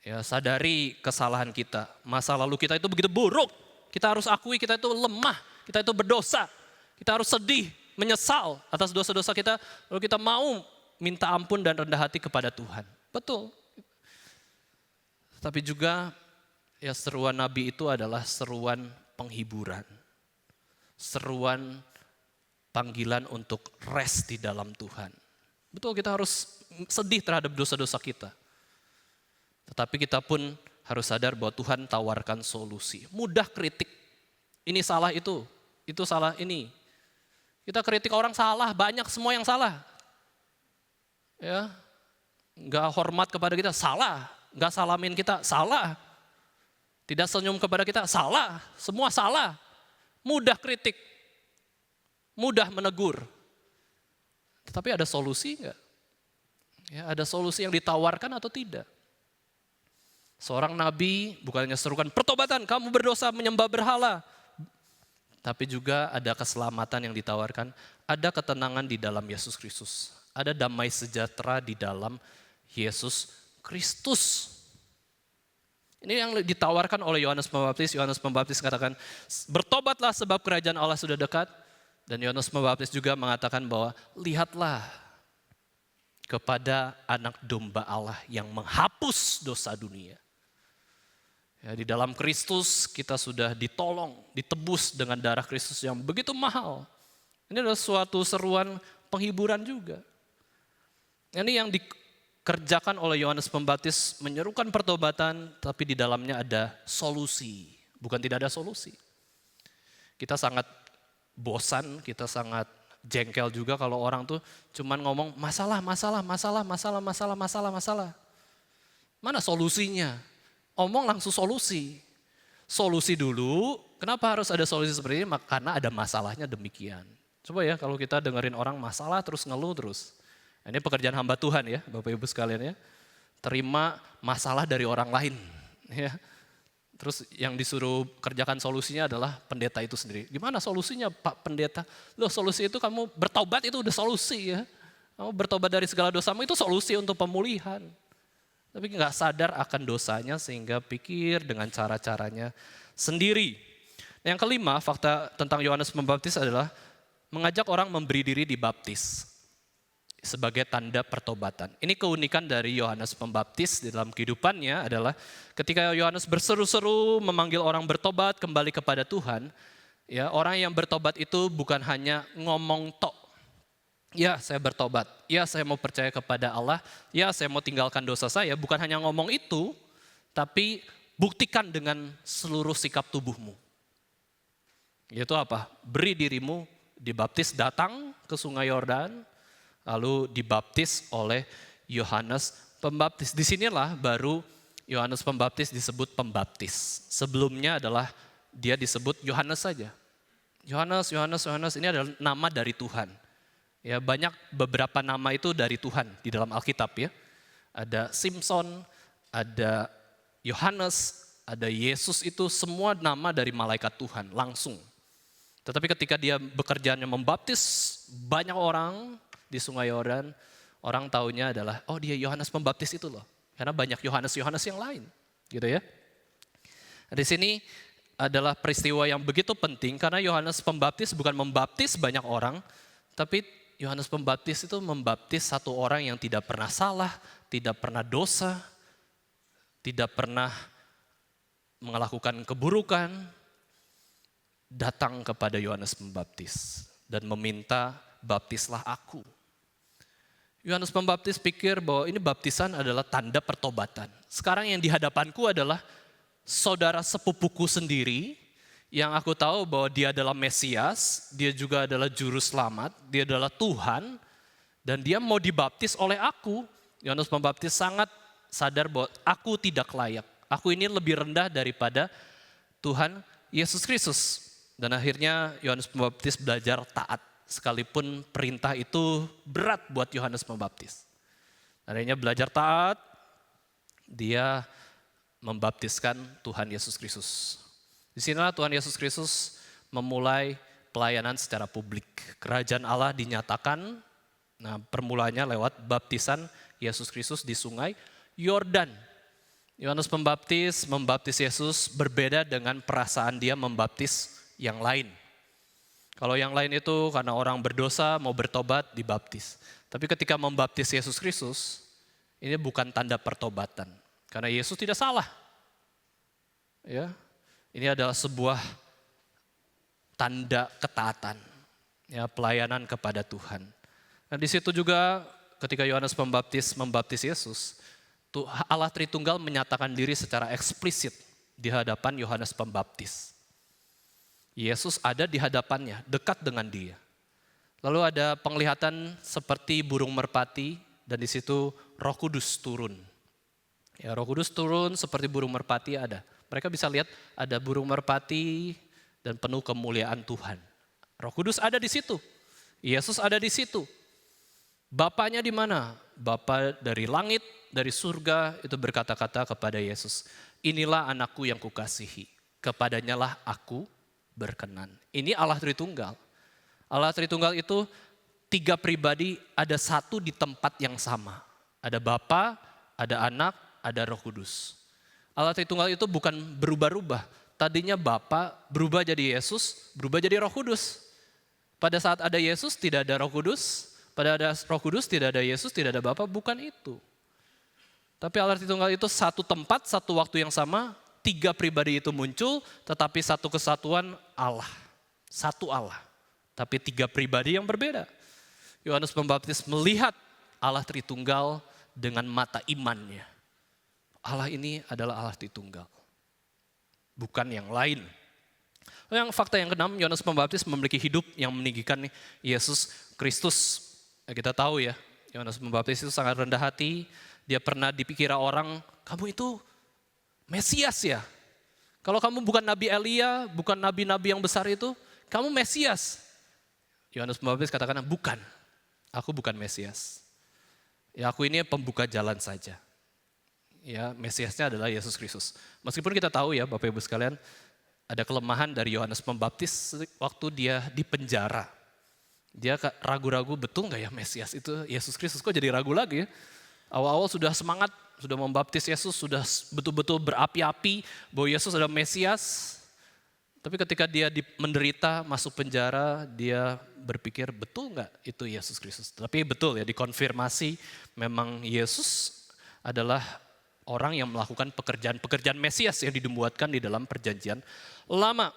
Ya, sadari kesalahan kita, masa lalu kita itu begitu buruk, kita harus akui kita itu lemah, kita itu berdosa, kita harus sedih, menyesal atas dosa-dosa kita, lalu kita mau minta ampun dan rendah hati kepada Tuhan. Betul. Tapi juga ya seruan Nabi itu adalah seruan penghiburan. Seruan panggilan untuk rest di dalam Tuhan. Betul, kita harus sedih terhadap dosa-dosa kita. Tetapi kita pun harus sadar bahwa Tuhan tawarkan solusi. Mudah kritik, ini salah itu salah ini. Kita kritik orang salah, banyak semua yang salah. Ya, nggak hormat kepada kita, salah. Nggak salamin kita, salah. Tidak senyum kepada kita, salah. Semua salah. Mudah kritik, mudah menegur. Tetapi ada solusi enggak? Ya, ada solusi yang ditawarkan atau tidak? Seorang nabi bukannya serukan pertobatan, kamu berdosa menyembah berhala. Tapi juga ada keselamatan yang ditawarkan, ada ketenangan di dalam Yesus Kristus. Ada damai sejahtera di dalam Yesus Kristus. Ini yang ditawarkan oleh Yohanes Pembaptis. Yohanes Pembaptis katakan, bertobatlah sebab kerajaan Allah sudah dekat. Dan Yohanes Pembaptis juga mengatakan bahwa lihatlah kepada anak domba Allah yang menghapus dosa dunia. Ya, di dalam Kristus kita sudah ditolong, ditebus dengan darah Kristus yang begitu mahal. Ini adalah suatu seruan penghiburan juga. Ini yang dikerjakan oleh Yohanes Pembaptis, menyerukan pertobatan, tapi di dalamnya ada solusi, bukan tidak ada solusi. Kita sangat bosan, kita sangat jengkel juga kalau orang tuh cuman ngomong masalah. Mana solusinya? Omong langsung solusi. Solusi dulu, kenapa harus ada solusi seperti ini? Karena ada masalahnya demikian. Coba ya kalau kita dengerin orang masalah terus ngeluh terus. Ini pekerjaan hamba Tuhan ya, Bapak Ibu sekalian ya. Terima masalah dari orang lain. Ya. Terus yang disuruh kerjakan solusinya adalah pendeta itu sendiri. Gimana solusinya Pak Pendeta? Loh solusi itu kamu bertobat itu udah solusi ya. Kamu bertobat dari segala dosamu itu solusi untuk pemulihan. Tapi nggak sadar akan dosanya sehingga pikir dengan cara-caranya sendiri. Yang kelima, fakta tentang Yohanes Pembaptis adalah mengajak orang memberi diri dibaptis sebagai tanda pertobatan. Ini keunikan dari Yohanes Pembaptis di dalam kehidupannya adalah ketika Yohanes berseru-seru memanggil orang bertobat kembali kepada Tuhan, ya orang yang bertobat itu bukan hanya ngomong tok. Ya saya bertobat, ya saya mau percaya kepada Allah, ya saya mau tinggalkan dosa saya, bukan hanya ngomong itu, tapi buktikan dengan seluruh sikap tubuhmu. Yaitu apa? Beri dirimu dibaptis, datang ke Sungai Yordan, lalu dibaptis oleh Yohanes Pembaptis. Disinilah baru Yohanes Pembaptis disebut pembaptis. Sebelumnya adalah dia disebut Yohanes saja. Yohanes ini adalah nama dari Tuhan. Ya, banyak beberapa nama itu dari Tuhan di dalam Alkitab ya. Ada Simpson, ada Yohanes, ada Yesus, itu semua nama dari malaikat Tuhan langsung. Tetapi ketika dia bekerjaannya membaptis banyak orang di Sungai Yordan, orang taunya adalah, oh dia Yohanes Pembaptis itu loh. Karena banyak Yohanes yang lain, gitu ya. Di sini adalah peristiwa yang begitu penting karena Yohanes Pembaptis bukan membaptis banyak orang, tapi Yohanes Pembaptis itu membaptis satu orang yang tidak pernah salah, tidak pernah dosa, tidak pernah melakukan keburukan, datang kepada Yohanes Pembaptis dan meminta, baptislah aku. Yohanes Pembaptis pikir bahwa ini baptisan adalah tanda pertobatan. Sekarang yang di hadapanku adalah saudara sepupuku sendiri, yang aku tahu bahwa dia adalah Mesias, dia juga adalah juru selamat, dia adalah Tuhan, dan dia mau dibaptis oleh aku. Yohanes Pembaptis sangat sadar bahwa aku tidak layak. Aku ini lebih rendah daripada Tuhan Yesus Kristus. Dan akhirnya Yohanes Pembaptis belajar taat, sekalipun perintah itu berat buat Yohanes Pembaptis. Akhirnya belajar taat, dia membaptiskan Tuhan Yesus Kristus. Di sinilah Tuhan Yesus Kristus memulai pelayanan secara publik. Kerajaan Allah dinyatakan, nah permulanya lewat baptisan Yesus Kristus di Sungai Yordan. Yohanes Pembaptis membaptis Yesus berbeda dengan perasaan dia membaptis yang lain. Kalau yang lain itu karena orang berdosa mau bertobat dibaptis. Tapi ketika membaptis Yesus Kristus, ini bukan tanda pertobatan. Karena Yesus tidak salah. Ya, ini adalah sebuah tanda ketaatan, ya, pelayanan kepada Tuhan. Nah, di situ juga ketika Yohanes membaptis Yesus, Allah Tritunggal menyatakan diri secara eksplisit di hadapan Yohanes Pembaptis. Yesus ada di hadapannya, dekat dengan dia. Lalu ada penglihatan seperti burung merpati dan di situ Roh Kudus turun. Ya, Roh Kudus turun seperti burung merpati ada. Mereka bisa lihat ada burung merpati dan penuh kemuliaan Tuhan. Roh Kudus ada di situ. Yesus ada di situ. Bapaknya di mana? Bapa dari langit, dari surga itu berkata-kata kepada Yesus, inilah anakku yang kukasihi, kepadanya lah aku berkenan. Ini Allah Tritunggal. Allah Tritunggal itu 3 pribadi, ada satu di tempat yang sama. Ada Bapa, ada Anak, ada Roh Kudus. Allah Tritunggal itu bukan berubah-ubah. Tadinya Bapa berubah jadi Yesus, berubah jadi Roh Kudus. Pada saat ada Yesus tidak ada Roh Kudus, pada ada Roh Kudus tidak ada Yesus, tidak ada Bapa, bukan itu. Tapi Allah Tritunggal itu satu tempat, satu waktu yang sama, 3 pribadi itu muncul, tetapi satu kesatuan Allah. Satu Allah, tapi 3 pribadi yang berbeda. Yohanes Pembaptis melihat Allah Tritunggal dengan mata imannya. Allah ini adalah Allah Tritunggal, bukan yang lain. Yang fakta yang keenam, Yohanes Pembaptis memiliki hidup yang meninggikan Yesus Kristus. Ya, kita tahu ya, Yohanes Pembaptis itu sangat rendah hati. Dia pernah dipikir orang, kamu itu Mesias ya. Kalau kamu bukan Nabi Elia, bukan nabi-nabi yang besar itu, kamu Mesias. Yohanes Pembaptis katakan, bukan, aku bukan Mesias. Ya, aku ini pembuka jalan saja. Ya, Mesiasnya adalah Yesus Kristus. Meskipun kita tahu ya Bapak Ibu sekalian, ada kelemahan dari Yohanes Pembaptis waktu dia di penjara. Dia ragu-ragu, betul nggak ya Mesias itu Yesus Kristus, kok jadi ragu lagi ya. Awal-awal sudah semangat, sudah membaptis Yesus, sudah betul-betul berapi-api bahwa Yesus adalah Mesias. Tapi ketika dia menderita, masuk penjara, dia berpikir betul nggak itu Yesus Kristus. Tapi betul ya, dikonfirmasi memang Yesus adalah orang yang melakukan pekerjaan Mesias yang dinubuatkan di dalam perjanjian lama.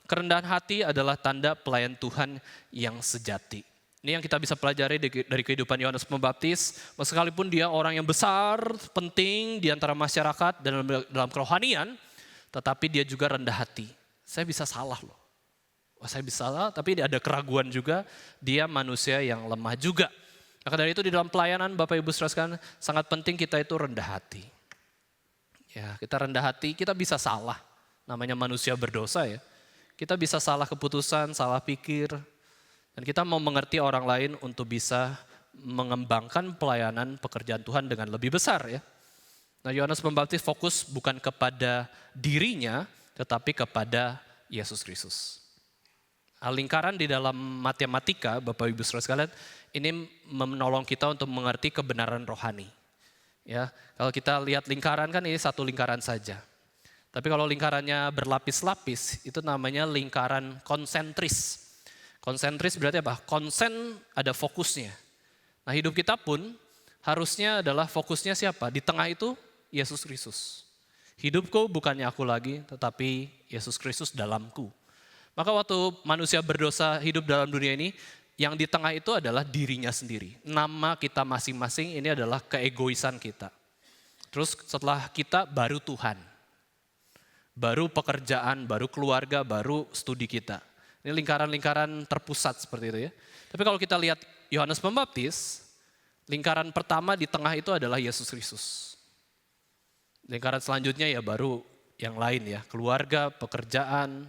Kerendahan hati adalah tanda pelayan Tuhan yang sejati. Ini yang kita bisa pelajari dari kehidupan Yohanes Pembaptis. Sekalipun dia orang yang besar, penting di antara masyarakat dan dalam kerohanian, tetapi dia juga rendah hati. Saya bisa salah loh. Saya bisa salah, tapi ada keraguan juga. Dia manusia yang lemah juga. Maka dari itu di dalam pelayanan Bapak Ibu saudara sangat penting kita itu rendah hati. Ya, kita rendah hati, kita bisa salah. Namanya manusia berdosa ya. Kita bisa salah keputusan, salah pikir. Dan kita mau mengerti orang lain untuk bisa mengembangkan pelayanan pekerjaan Tuhan dengan lebih besar ya. Nah, Yohanes Pembaptis fokus bukan kepada dirinya, tetapi kepada Yesus Kristus. Lingkaran di dalam matematika, Bapak Ibu saudara sekalian, ini menolong kita untuk mengerti kebenaran rohani. Ya, kalau kita lihat lingkaran kan ini satu lingkaran saja. Tapi kalau lingkarannya berlapis-lapis, itu namanya lingkaran konsentris. Konsentris berarti apa? Konsen ada fokusnya. Nah, hidup kita pun harusnya adalah fokusnya siapa? Di tengah itu Yesus Kristus. Hidupku bukannya aku lagi, tetapi Yesus Kristus dalamku. Maka waktu manusia berdosa hidup dalam dunia ini, yang di tengah itu adalah dirinya sendiri. Nama kita masing-masing ini adalah keegoisan kita. Terus setelah kita baru Tuhan. Baru pekerjaan, baru keluarga, baru studi kita. Ini lingkaran-lingkaran terpusat seperti itu ya. Tapi kalau kita lihat Yohanes Pembaptis, lingkaran pertama di tengah itu adalah Yesus Kristus. Lingkaran selanjutnya ya baru yang lain ya, keluarga, pekerjaan,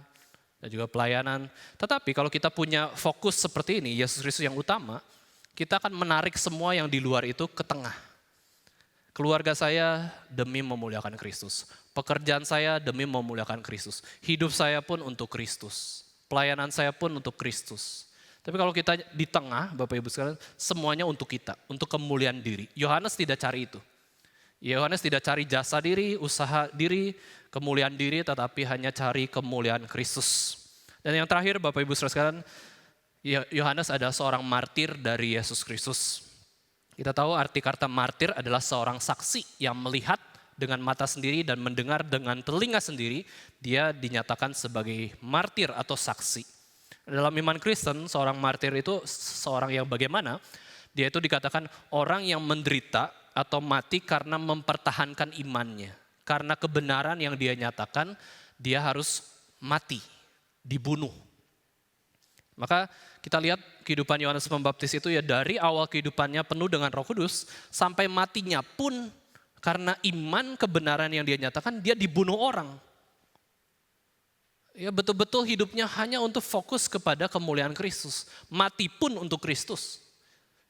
dan juga pelayanan. Tetapi kalau kita punya fokus seperti ini, Yesus Kristus yang utama, kita akan menarik semua yang di luar itu ke tengah. Keluarga saya demi memuliakan Kristus. Pekerjaan saya demi memuliakan Kristus. Hidup saya pun untuk Kristus. Pelayanan saya pun untuk Kristus. Tapi kalau kita di tengah, Bapak Ibu sekalian, semuanya untuk kita, untuk kemuliaan diri. Yohanes tidak cari itu. Yohanes tidak cari jasa diri, usaha diri, kemuliaan diri, tetapi hanya cari kemuliaan Kristus. Dan yang terakhir, Bapak Ibu sekalian, Yohanes adalah seorang martir dari Yesus Kristus. Kita tahu arti kata martir adalah seorang saksi yang melihat dengan mata sendiri dan mendengar dengan telinga sendiri, dia dinyatakan sebagai martir atau saksi. Dalam iman Kristen, seorang martir itu seorang yang bagaimana? Dia itu dikatakan orang yang menderita atau mati karena mempertahankan imannya. Karena kebenaran yang dia nyatakan, dia harus mati, dibunuh. Maka kita lihat kehidupan Yohanes Pembaptis itu ya dari awal kehidupannya penuh dengan Roh Kudus sampai matinya pun karena iman kebenaran yang dia nyatakan dia dibunuh orang. Ya betul-betul hidupnya hanya untuk fokus kepada kemuliaan Kristus. Mati pun untuk Kristus.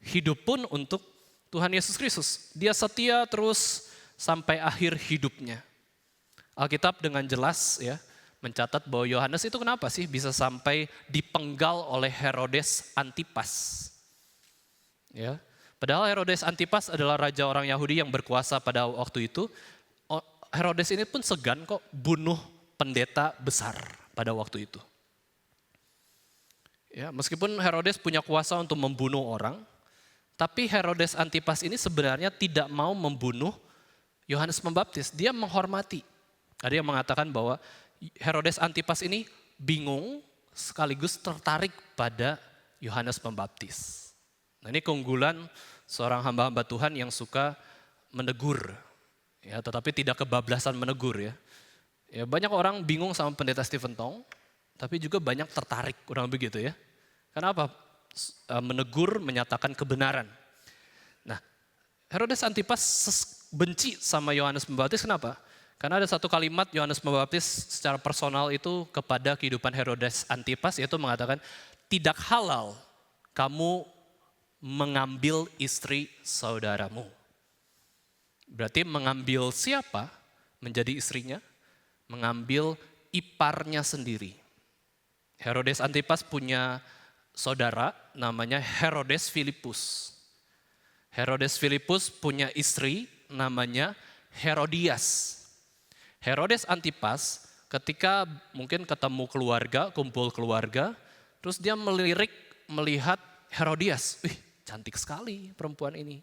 Hidup pun untuk Tuhan Yesus Kristus. Dia setia terus sampai akhir hidupnya. Alkitab dengan jelas ya mencatat bahwa Yohanes itu kenapa sih bisa sampai dipenggal oleh Herodes Antipas. Ya, padahal Herodes Antipas adalah raja orang Yahudi yang berkuasa pada waktu itu. Herodes ini pun segan kok bunuh pendeta besar pada waktu itu. Ya, meskipun Herodes punya kuasa untuk membunuh orang, tapi Herodes Antipas ini sebenarnya tidak mau membunuh Yohanes Pembaptis. Dia menghormati. Ada yang mengatakan bahwa Herodes Antipas ini bingung sekaligus tertarik pada Yohanes Pembaptis. Nah ini keunggulan seorang hamba-hamba Tuhan yang suka menegur, ya, tetapi tidak kebablasan menegur ya. Ya banyak orang bingung sama pendeta Stephen Tong, tapi juga banyak tertarik kurang begitu ya. Kenapa? Menegur menyatakan kebenaran. Nah Herodes Antipas benci sama Yohanes Pembaptis kenapa? Karena ada satu kalimat Yohanes Pembaptis secara personal itu kepada kehidupan Herodes Antipas, yaitu mengatakan, tidak halal kamu mengambil istri saudaramu. Berarti mengambil siapa menjadi istrinya? Mengambil iparnya sendiri. Herodes Antipas punya saudara namanya Herodes Filipus. Herodes Filipus punya istri namanya Herodias. Herodes Antipas ketika mungkin ketemu keluarga, kumpul keluarga, terus dia melihat Herodias, cantik sekali perempuan ini.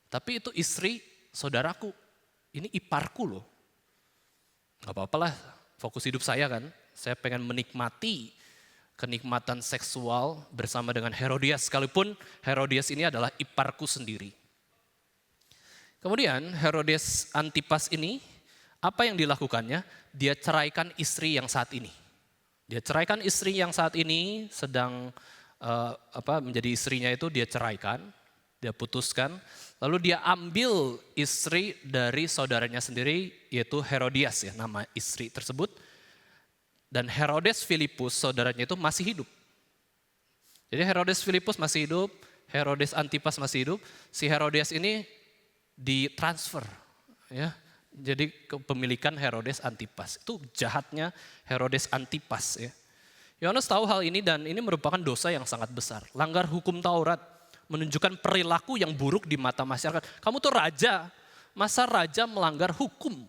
Tapi itu istri saudaraku, ini iparku loh. Gak apa-apalah, fokus hidup saya kan, saya pengen menikmati kenikmatan seksual bersama dengan Herodias, sekalipun Herodias ini adalah iparku sendiri. Kemudian Herodes Antipas ini, apa yang dilakukannya? Dia ceraikan istri yang saat ini. Dia ceraikan istri yang saat ini sedang menjadi istrinya itu dia ceraikan, dia putuskan. Lalu dia ambil istri dari saudaranya sendiri yaitu Herodias ya nama istri tersebut. Dan Herodes Filipus saudaranya itu masih hidup. Jadi Herodes Filipus masih hidup, Herodes Antipas masih hidup. Si Herodias ini ditransfer ya. Jadi kepemilikan Herodes Antipas. Itu jahatnya Herodes Antipas ya. Yohanes tahu hal ini dan ini merupakan dosa yang sangat besar. Langgar hukum Taurat, menunjukkan perilaku yang buruk di mata masyarakat. Kamu tuh raja, masa raja melanggar hukum?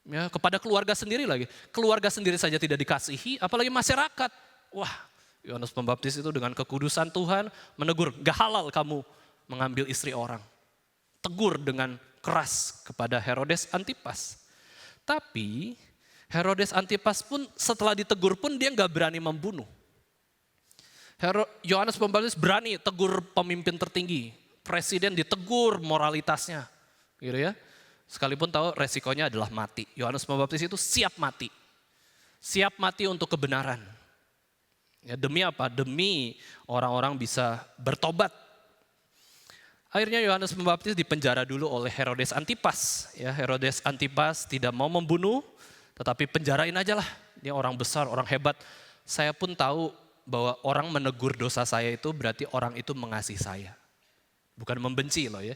Ya, kepada keluarga sendiri lagi. Keluarga sendiri saja tidak dikasihi, apalagi masyarakat. Wah, Yohanes Pembaptis itu dengan kekudusan Tuhan menegur, gak halal kamu mengambil istri orang. Tegur dengan keras kepada Herodes Antipas. Tapi Herodes Antipas pun setelah ditegur pun dia nggak berani membunuh. Yohanes Pembaptis berani tegur pemimpin tertinggi. Presiden ditegur moralitasnya. Gitu ya. Sekalipun tahu resikonya adalah mati. Yohanes Pembaptis itu siap mati. Siap mati untuk kebenaran. Ya, demi apa? Demi orang-orang bisa bertobat. Akhirnya Yohanes Pembaptis dipenjara dulu oleh Herodes Antipas. Ya, Herodes Antipas tidak mau membunuh, tetapi penjarain aja lah. Dia orang besar, orang hebat. Saya pun tahu bahwa orang menegur dosa saya itu berarti orang itu mengasihi saya. Bukan membenci loh ya.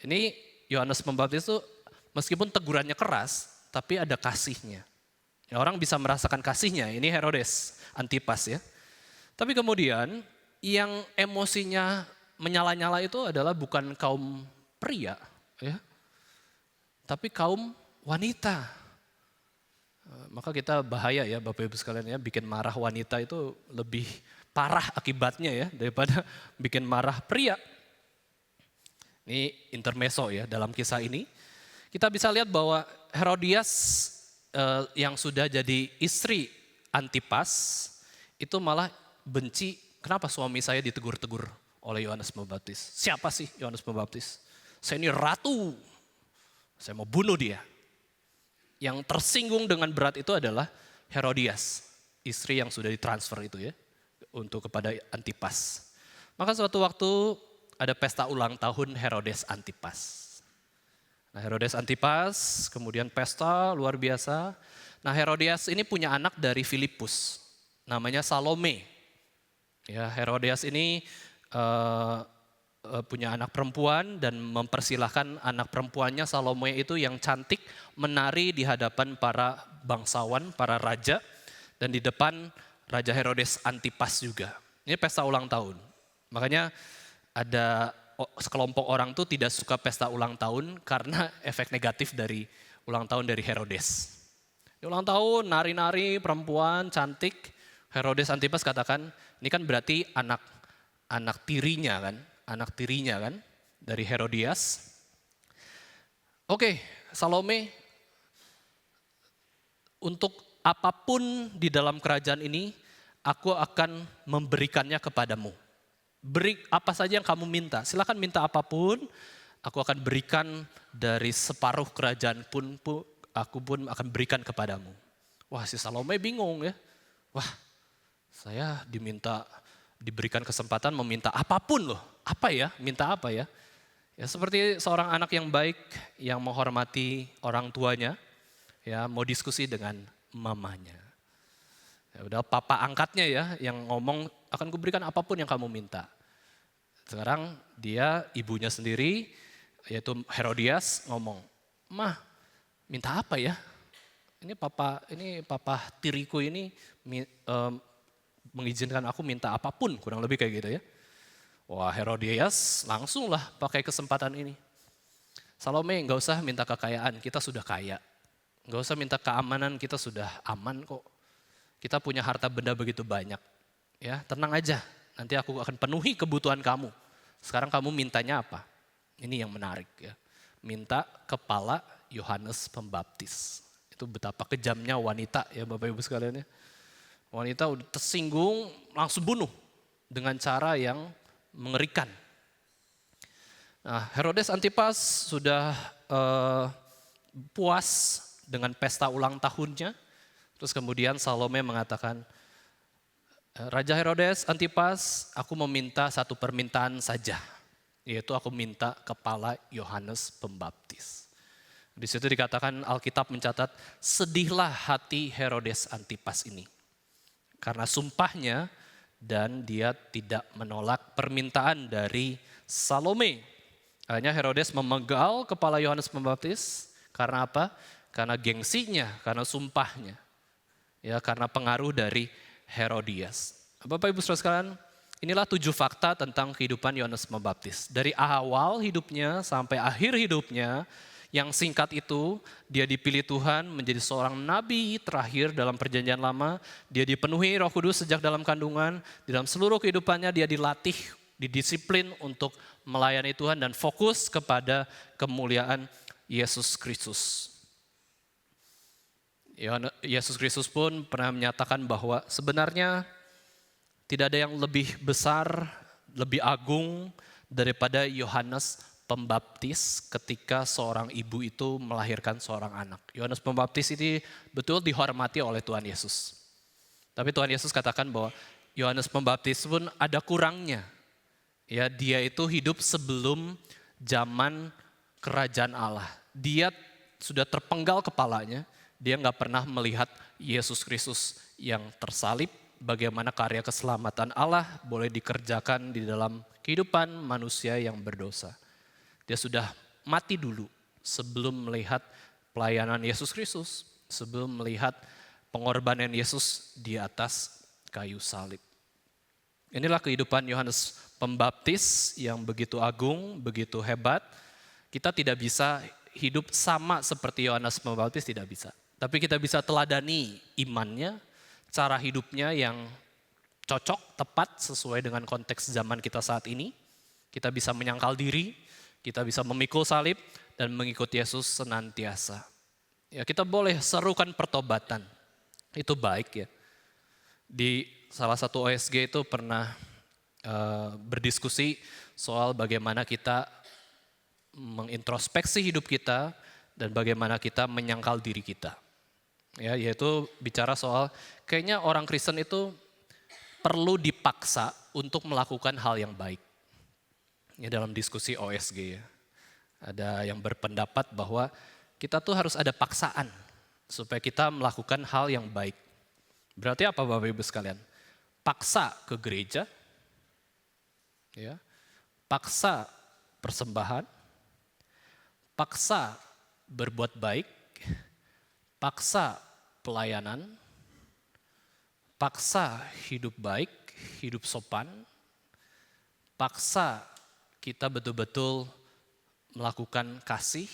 Ini Yohanes Pembaptis itu meskipun tegurannya keras, tapi ada kasihnya. Ya, orang bisa merasakan kasihnya, ini Herodes Antipas ya. Tapi kemudian yang emosinya menyala-nyala itu adalah bukan kaum pria, ya, tapi kaum wanita. Maka kita bahaya ya Bapak Ibu sekalian ya, bikin marah wanita itu lebih parah akibatnya ya daripada bikin marah pria. Ini intermezzo ya dalam kisah ini. Kita bisa lihat bahwa Herodias yang sudah jadi istri Antipas itu malah benci, kenapa suami saya ditegur-tegur oleh Yohanes Pembaptis? Siapa sih Yohanes Pembaptis? Saya ini ratu, saya mau bunuh dia. Yang tersinggung dengan berat itu adalah Herodias, istri yang sudah ditransfer itu ya, untuk kepada Antipas. Maka suatu waktu ada pesta ulang tahun Herodes Antipas. Nah, Herodes Antipas, kemudian pesta luar biasa. Nah, Herodias ini punya anak dari Filipus, namanya Salome. Ya, Herodias ini punya anak perempuan dan mempersilahkan anak perempuannya Salome itu yang cantik menari di hadapan para bangsawan, para raja, dan di depan Raja Herodes Antipas juga. Ini pesta ulang tahun. Makanya ada sekelompok orang tuh tidak suka pesta ulang tahun karena efek negatif dari ulang tahun dari Herodes. Di ulang tahun nari-nari perempuan cantik, Herodes Antipas katakan, ini kan berarti anak tirinya kan dari Herodias. Oke, Salome, untuk apapun di dalam kerajaan ini, aku akan memberikannya kepadamu. Beri apa saja yang kamu minta, silakan minta apapun, aku akan berikan dari separuh kerajaan pun aku pun akan berikan kepadamu. Wah, si Salome bingung ya. Wah, saya diberikan kesempatan meminta apapun loh. Apa ya? Minta apa ya? Ya seperti seorang anak yang baik yang menghormati orang tuanya, ya mau diskusi dengan mamanya. Ya udah papa angkatnya ya yang ngomong akan kuberikan apapun yang kamu minta. Sekarang dia ibunya sendiri yaitu Herodias ngomong, "Mah, minta apa ya? Ini papa tiriku ini mengizinkan aku minta apapun," kurang lebih kayak gitu ya. Wah, Herodias langsung lah pakai kesempatan ini. Salome, nggak usah minta kekayaan, kita sudah kaya. Nggak usah minta keamanan, kita sudah aman kok. Kita punya harta benda begitu banyak. Ya, tenang aja, nanti aku akan penuhi kebutuhan kamu. Sekarang kamu mintanya apa? Ini yang menarik ya. Minta kepala Yohanes Pembaptis. Itu betapa kejamnya wanita ya Bapak Ibu sekalian ya. Wanita udah tersinggung langsung bunuh dengan cara yang mengerikan. Nah, Herodes Antipas sudah puas dengan pesta ulang tahunnya. Terus kemudian Salome mengatakan, Raja Herodes Antipas, aku meminta satu permintaan saja. Yaitu aku minta kepala Yohanes Pembaptis. Di situ dikatakan Alkitab mencatat, sedihlah hati Herodes Antipas ini. Karena sumpahnya dan dia tidak menolak permintaan dari Salome. Hanya Herodes memegal kepala Yohanes Pembaptis karena apa? Karena gengsinya, karena sumpahnya. Ya, karena pengaruh dari Herodias. Bapak Ibu Saudara sekalian, inilah 7 fakta tentang kehidupan Yohanes Pembaptis. Dari awal hidupnya sampai akhir hidupnya, yang singkat itu dia dipilih Tuhan menjadi seorang nabi terakhir dalam perjanjian lama. Dia dipenuhi Roh Kudus sejak dalam kandungan. Di dalam seluruh kehidupannya dia dilatih, didisiplin untuk melayani Tuhan dan fokus kepada kemuliaan Yesus Kristus. Yesus Kristus pun pernah menyatakan bahwa sebenarnya tidak ada yang lebih besar, lebih agung daripada Yohanes Pembaptis ketika seorang ibu itu melahirkan seorang anak. Yohanes Pembaptis ini betul dihormati oleh Tuhan Yesus. Tapi Tuhan Yesus katakan bahwa Yohanes Pembaptis pun ada kurangnya. Ya, dia itu hidup sebelum zaman kerajaan Allah. Dia sudah terpenggal kepalanya, dia nggak pernah melihat Yesus Kristus yang tersalib, bagaimana karya keselamatan Allah boleh dikerjakan di dalam kehidupan manusia yang berdosa. Dia sudah mati dulu sebelum melihat pelayanan Yesus Kristus, sebelum melihat pengorbanan Yesus di atas kayu salib. Inilah kehidupan Yohanes Pembaptis yang begitu agung, begitu hebat. Kita tidak bisa hidup sama seperti Yohanes Pembaptis, tidak bisa. Tapi kita bisa teladani imannya, cara hidupnya yang cocok, tepat, sesuai dengan konteks zaman kita saat ini. Kita bisa menyangkal diri, Kita bisa memikul salib dan mengikut Yesus senantiasa. Ya, kita boleh serukan pertobatan. Itu baik ya. Di salah satu OSG itu pernah berdiskusi soal bagaimana kita mengintrospeksi hidup kita dan bagaimana kita menyangkal diri kita. Ya, yaitu bicara soal kayaknya orang Kristen itu perlu dipaksa untuk melakukan hal yang baik. Ya, dalam diskusi OSG ya. Ada yang berpendapat bahwa kita tuh harus ada paksaan supaya kita melakukan hal yang baik. Berarti apa Bapak Ibu sekalian? Paksa ke gereja, ya, paksa persembahan, paksa berbuat baik, paksa pelayanan, paksa hidup baik, hidup sopan, paksa kita betul-betul melakukan kasih,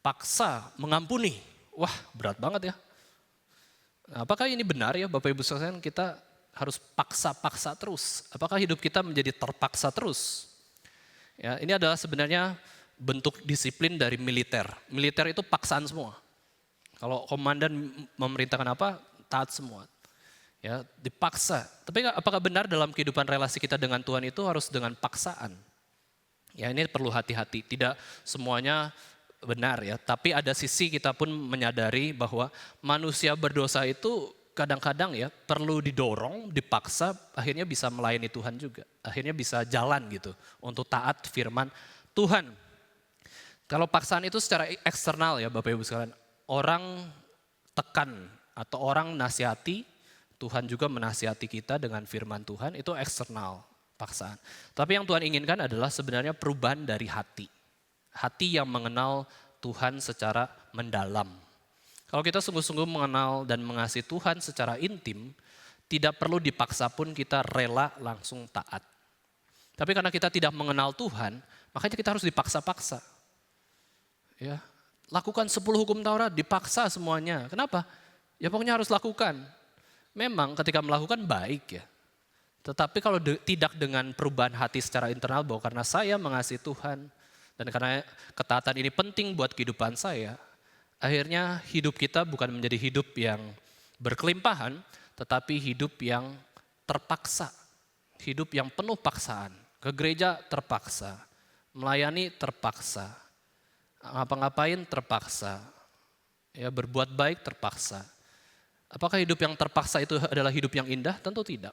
paksa mengampuni. Wah, berat banget ya. Nah, apakah ini benar ya Bapak Ibu sekalian, kita harus paksa-paksa terus? Apakah hidup kita menjadi terpaksa terus? Ya, ini adalah sebenarnya bentuk disiplin dari militer. Militer itu paksaan semua. Kalau komandan memerintahkan apa, taat semua. Ya, dipaksa. Tapi apakah benar dalam kehidupan relasi kita dengan Tuhan itu harus dengan paksaan? Ya, ini perlu hati-hati. Tidak semuanya benar ya, tapi ada sisi kita pun menyadari bahwa manusia berdosa itu kadang-kadang ya perlu didorong, dipaksa, akhirnya bisa melayani Tuhan juga. Akhirnya bisa jalan gitu untuk taat firman Tuhan. Kalau paksaan itu secara eksternal ya Bapak Ibu sekalian, orang tekan atau orang nasihati, Tuhan juga menasihati kita dengan firman Tuhan, itu eksternal paksaan. Tapi yang Tuhan inginkan adalah sebenarnya perubahan dari hati. Hati yang mengenal Tuhan secara mendalam. Kalau kita sungguh-sungguh mengenal dan mengasihi Tuhan secara intim, tidak perlu dipaksa pun kita rela langsung taat. Tapi karena kita tidak mengenal Tuhan, makanya kita harus dipaksa-paksa. Ya, lakukan 10 hukum Taurat, dipaksa semuanya. Kenapa? Ya pokoknya harus lakukan. Memang ketika melakukan baik ya. Tetapi kalau tidak dengan perubahan hati secara internal bahwa karena saya mengasihi Tuhan, dan karena ketaatan ini penting buat kehidupan saya, akhirnya hidup kita bukan menjadi hidup yang berkelimpahan, tetapi hidup yang terpaksa. Hidup yang penuh paksaan. Ke gereja terpaksa, melayani terpaksa, ngapa-ngapain terpaksa, ya berbuat baik terpaksa. Apakah hidup yang terpaksa itu adalah hidup yang indah? Tentu tidak.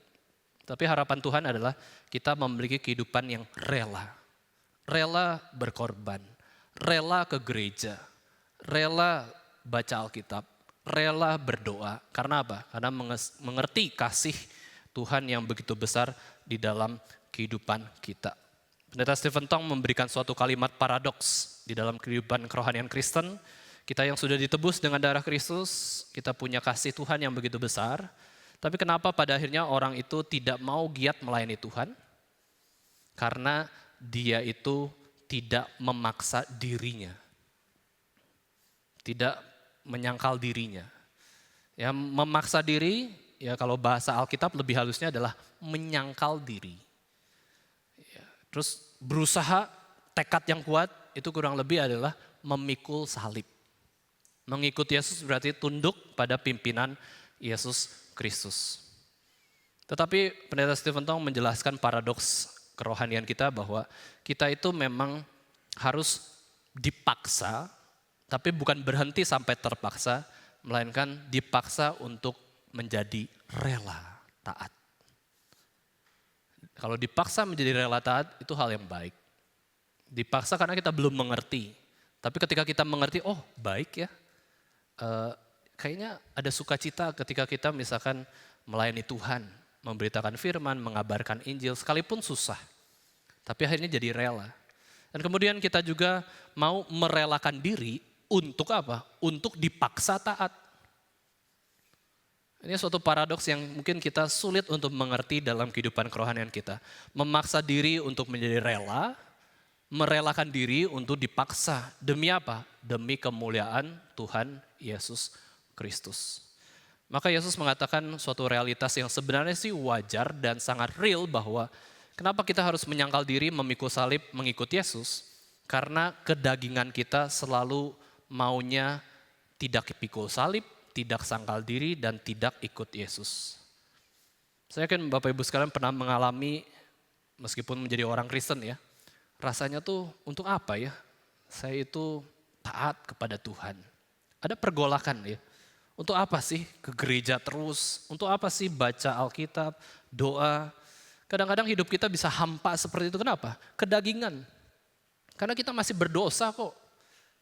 Tapi harapan Tuhan adalah kita memiliki kehidupan yang rela. Rela berkorban, rela ke gereja, rela baca Alkitab, rela berdoa. Karena apa? Karena mengerti kasih Tuhan yang begitu besar di dalam kehidupan kita. Pendeta Stephen Tong memberikan suatu kalimat paradoks di dalam kehidupan kerohanian Kristen. Kita yang sudah ditebus dengan darah Kristus, kita punya kasih Tuhan yang begitu besar. Tapi kenapa pada akhirnya orang itu tidak mau giat melayani Tuhan? Karena dia itu tidak memaksa dirinya. Tidak menyangkal dirinya. Ya, memaksa diri, ya kalau bahasa Alkitab lebih halusnya adalah menyangkal diri. Ya, terus berusaha, tekad yang kuat itu kurang lebih adalah memikul salib. Mengikuti Yesus berarti tunduk pada pimpinan Yesus Kristus. Tetapi Pendeta Stephen Tong menjelaskan paradoks kerohanian kita bahwa kita itu memang harus dipaksa, tapi bukan berhenti sampai terpaksa, melainkan dipaksa untuk menjadi rela taat. Kalau dipaksa menjadi rela taat itu hal yang baik. Dipaksa karena kita belum mengerti, tapi ketika kita mengerti, oh baik ya, kayaknya ada sukacita ketika kita misalkan melayani Tuhan, memberitakan firman, mengabarkan Injil, sekalipun susah. Tapi akhirnya jadi rela. Dan kemudian kita juga mau merelakan diri untuk apa? Untuk dipaksa taat. Ini suatu paradoks yang mungkin kita sulit untuk mengerti dalam kehidupan kerohanian kita. Memaksa diri untuk menjadi rela, merelakan diri untuk dipaksa. Demi apa? Demi kemuliaan Tuhan Yesus Kristus. Maka Yesus mengatakan suatu realitas yang sebenarnya sih wajar dan sangat real bahwa kenapa kita harus menyangkal diri, memikul salib, mengikut Yesus. Karena kedagingan kita selalu maunya tidak pikul salib, tidak sangkal diri, dan tidak ikut Yesus. Saya yakin Bapak Ibu sekalian pernah mengalami, meskipun menjadi orang Kristen ya, rasanya tuh untuk apa ya? Saya itu taat kepada Tuhan. Ada pergolakan ya. Untuk apa sih ke gereja terus? Untuk apa sih baca Alkitab, doa? Kadang-kadang hidup kita bisa hampa seperti itu. Kenapa? Kedagingan. Karena kita masih berdosa kok.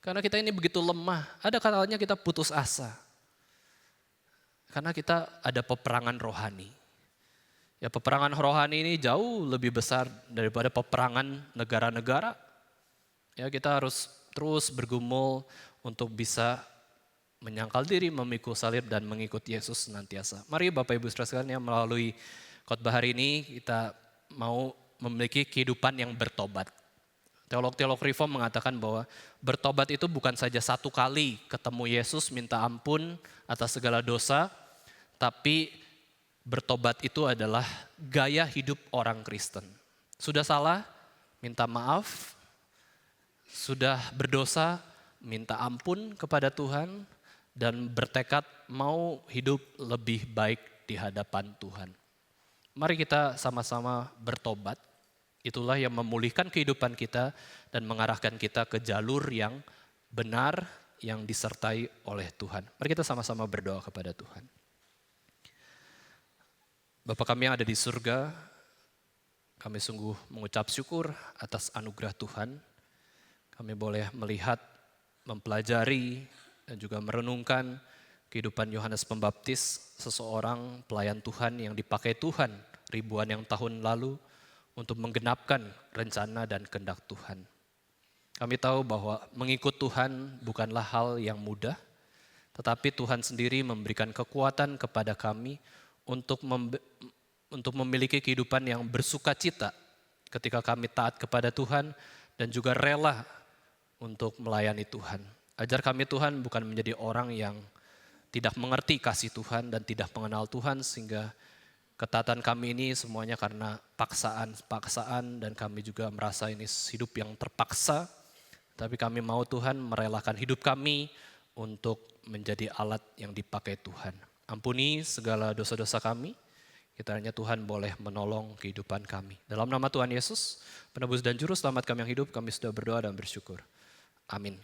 Karena kita ini begitu lemah. Ada kalanya kita putus asa. Karena kita ada peperangan rohani. Ya, peperangan rohani ini jauh lebih besar daripada peperangan negara-negara. Ya, kita harus terus bergumul untuk bisa menyangkal diri, memikul salib, dan mengikut Yesus senantiasa. Mari Bapak Ibu saudara sekalian, yang melalui khotbah hari ini kita mau memiliki kehidupan yang bertobat. Teolog-teolog reform mengatakan bahwa bertobat itu bukan saja satu kali ketemu Yesus minta ampun atas segala dosa, tapi bertobat itu adalah gaya hidup orang Kristen. Sudah salah, minta maaf. Sudah berdosa, minta ampun kepada Tuhan. Dan bertekad mau hidup lebih baik di hadapan Tuhan. Mari kita sama-sama bertobat. Itulah yang memulihkan kehidupan kita dan mengarahkan kita ke jalur yang benar, yang disertai oleh Tuhan. Mari kita sama-sama berdoa kepada Tuhan. Bapa kami yang ada di surga, kami sungguh mengucap syukur atas anugerah Tuhan. Kami boleh melihat, mempelajari, dan juga merenungkan kehidupan Yohanes Pembaptis, seseorang pelayan Tuhan yang dipakai Tuhan ribuan yang tahun lalu untuk menggenapkan rencana dan kehendak Tuhan. Kami tahu bahwa mengikut Tuhan bukanlah hal yang mudah, tetapi Tuhan sendiri memberikan kekuatan kepada kami untuk memiliki kehidupan yang bersukacita ketika kami taat kepada Tuhan dan juga rela untuk melayani Tuhan. Ajar kami Tuhan bukan menjadi orang yang tidak mengerti kasih Tuhan dan tidak mengenal Tuhan, sehingga ketaatan kami ini semuanya karena paksaan dan kami juga merasa ini hidup yang terpaksa. Tapi kami mau Tuhan merelakan hidup kami untuk menjadi alat yang dipakai Tuhan. Ampuni segala dosa-dosa kami, kiranya Tuhan boleh menolong kehidupan kami. Dalam nama Tuhan Yesus, penebus dan juru selamat kami yang hidup, kami sudah berdoa dan bersyukur. Amin.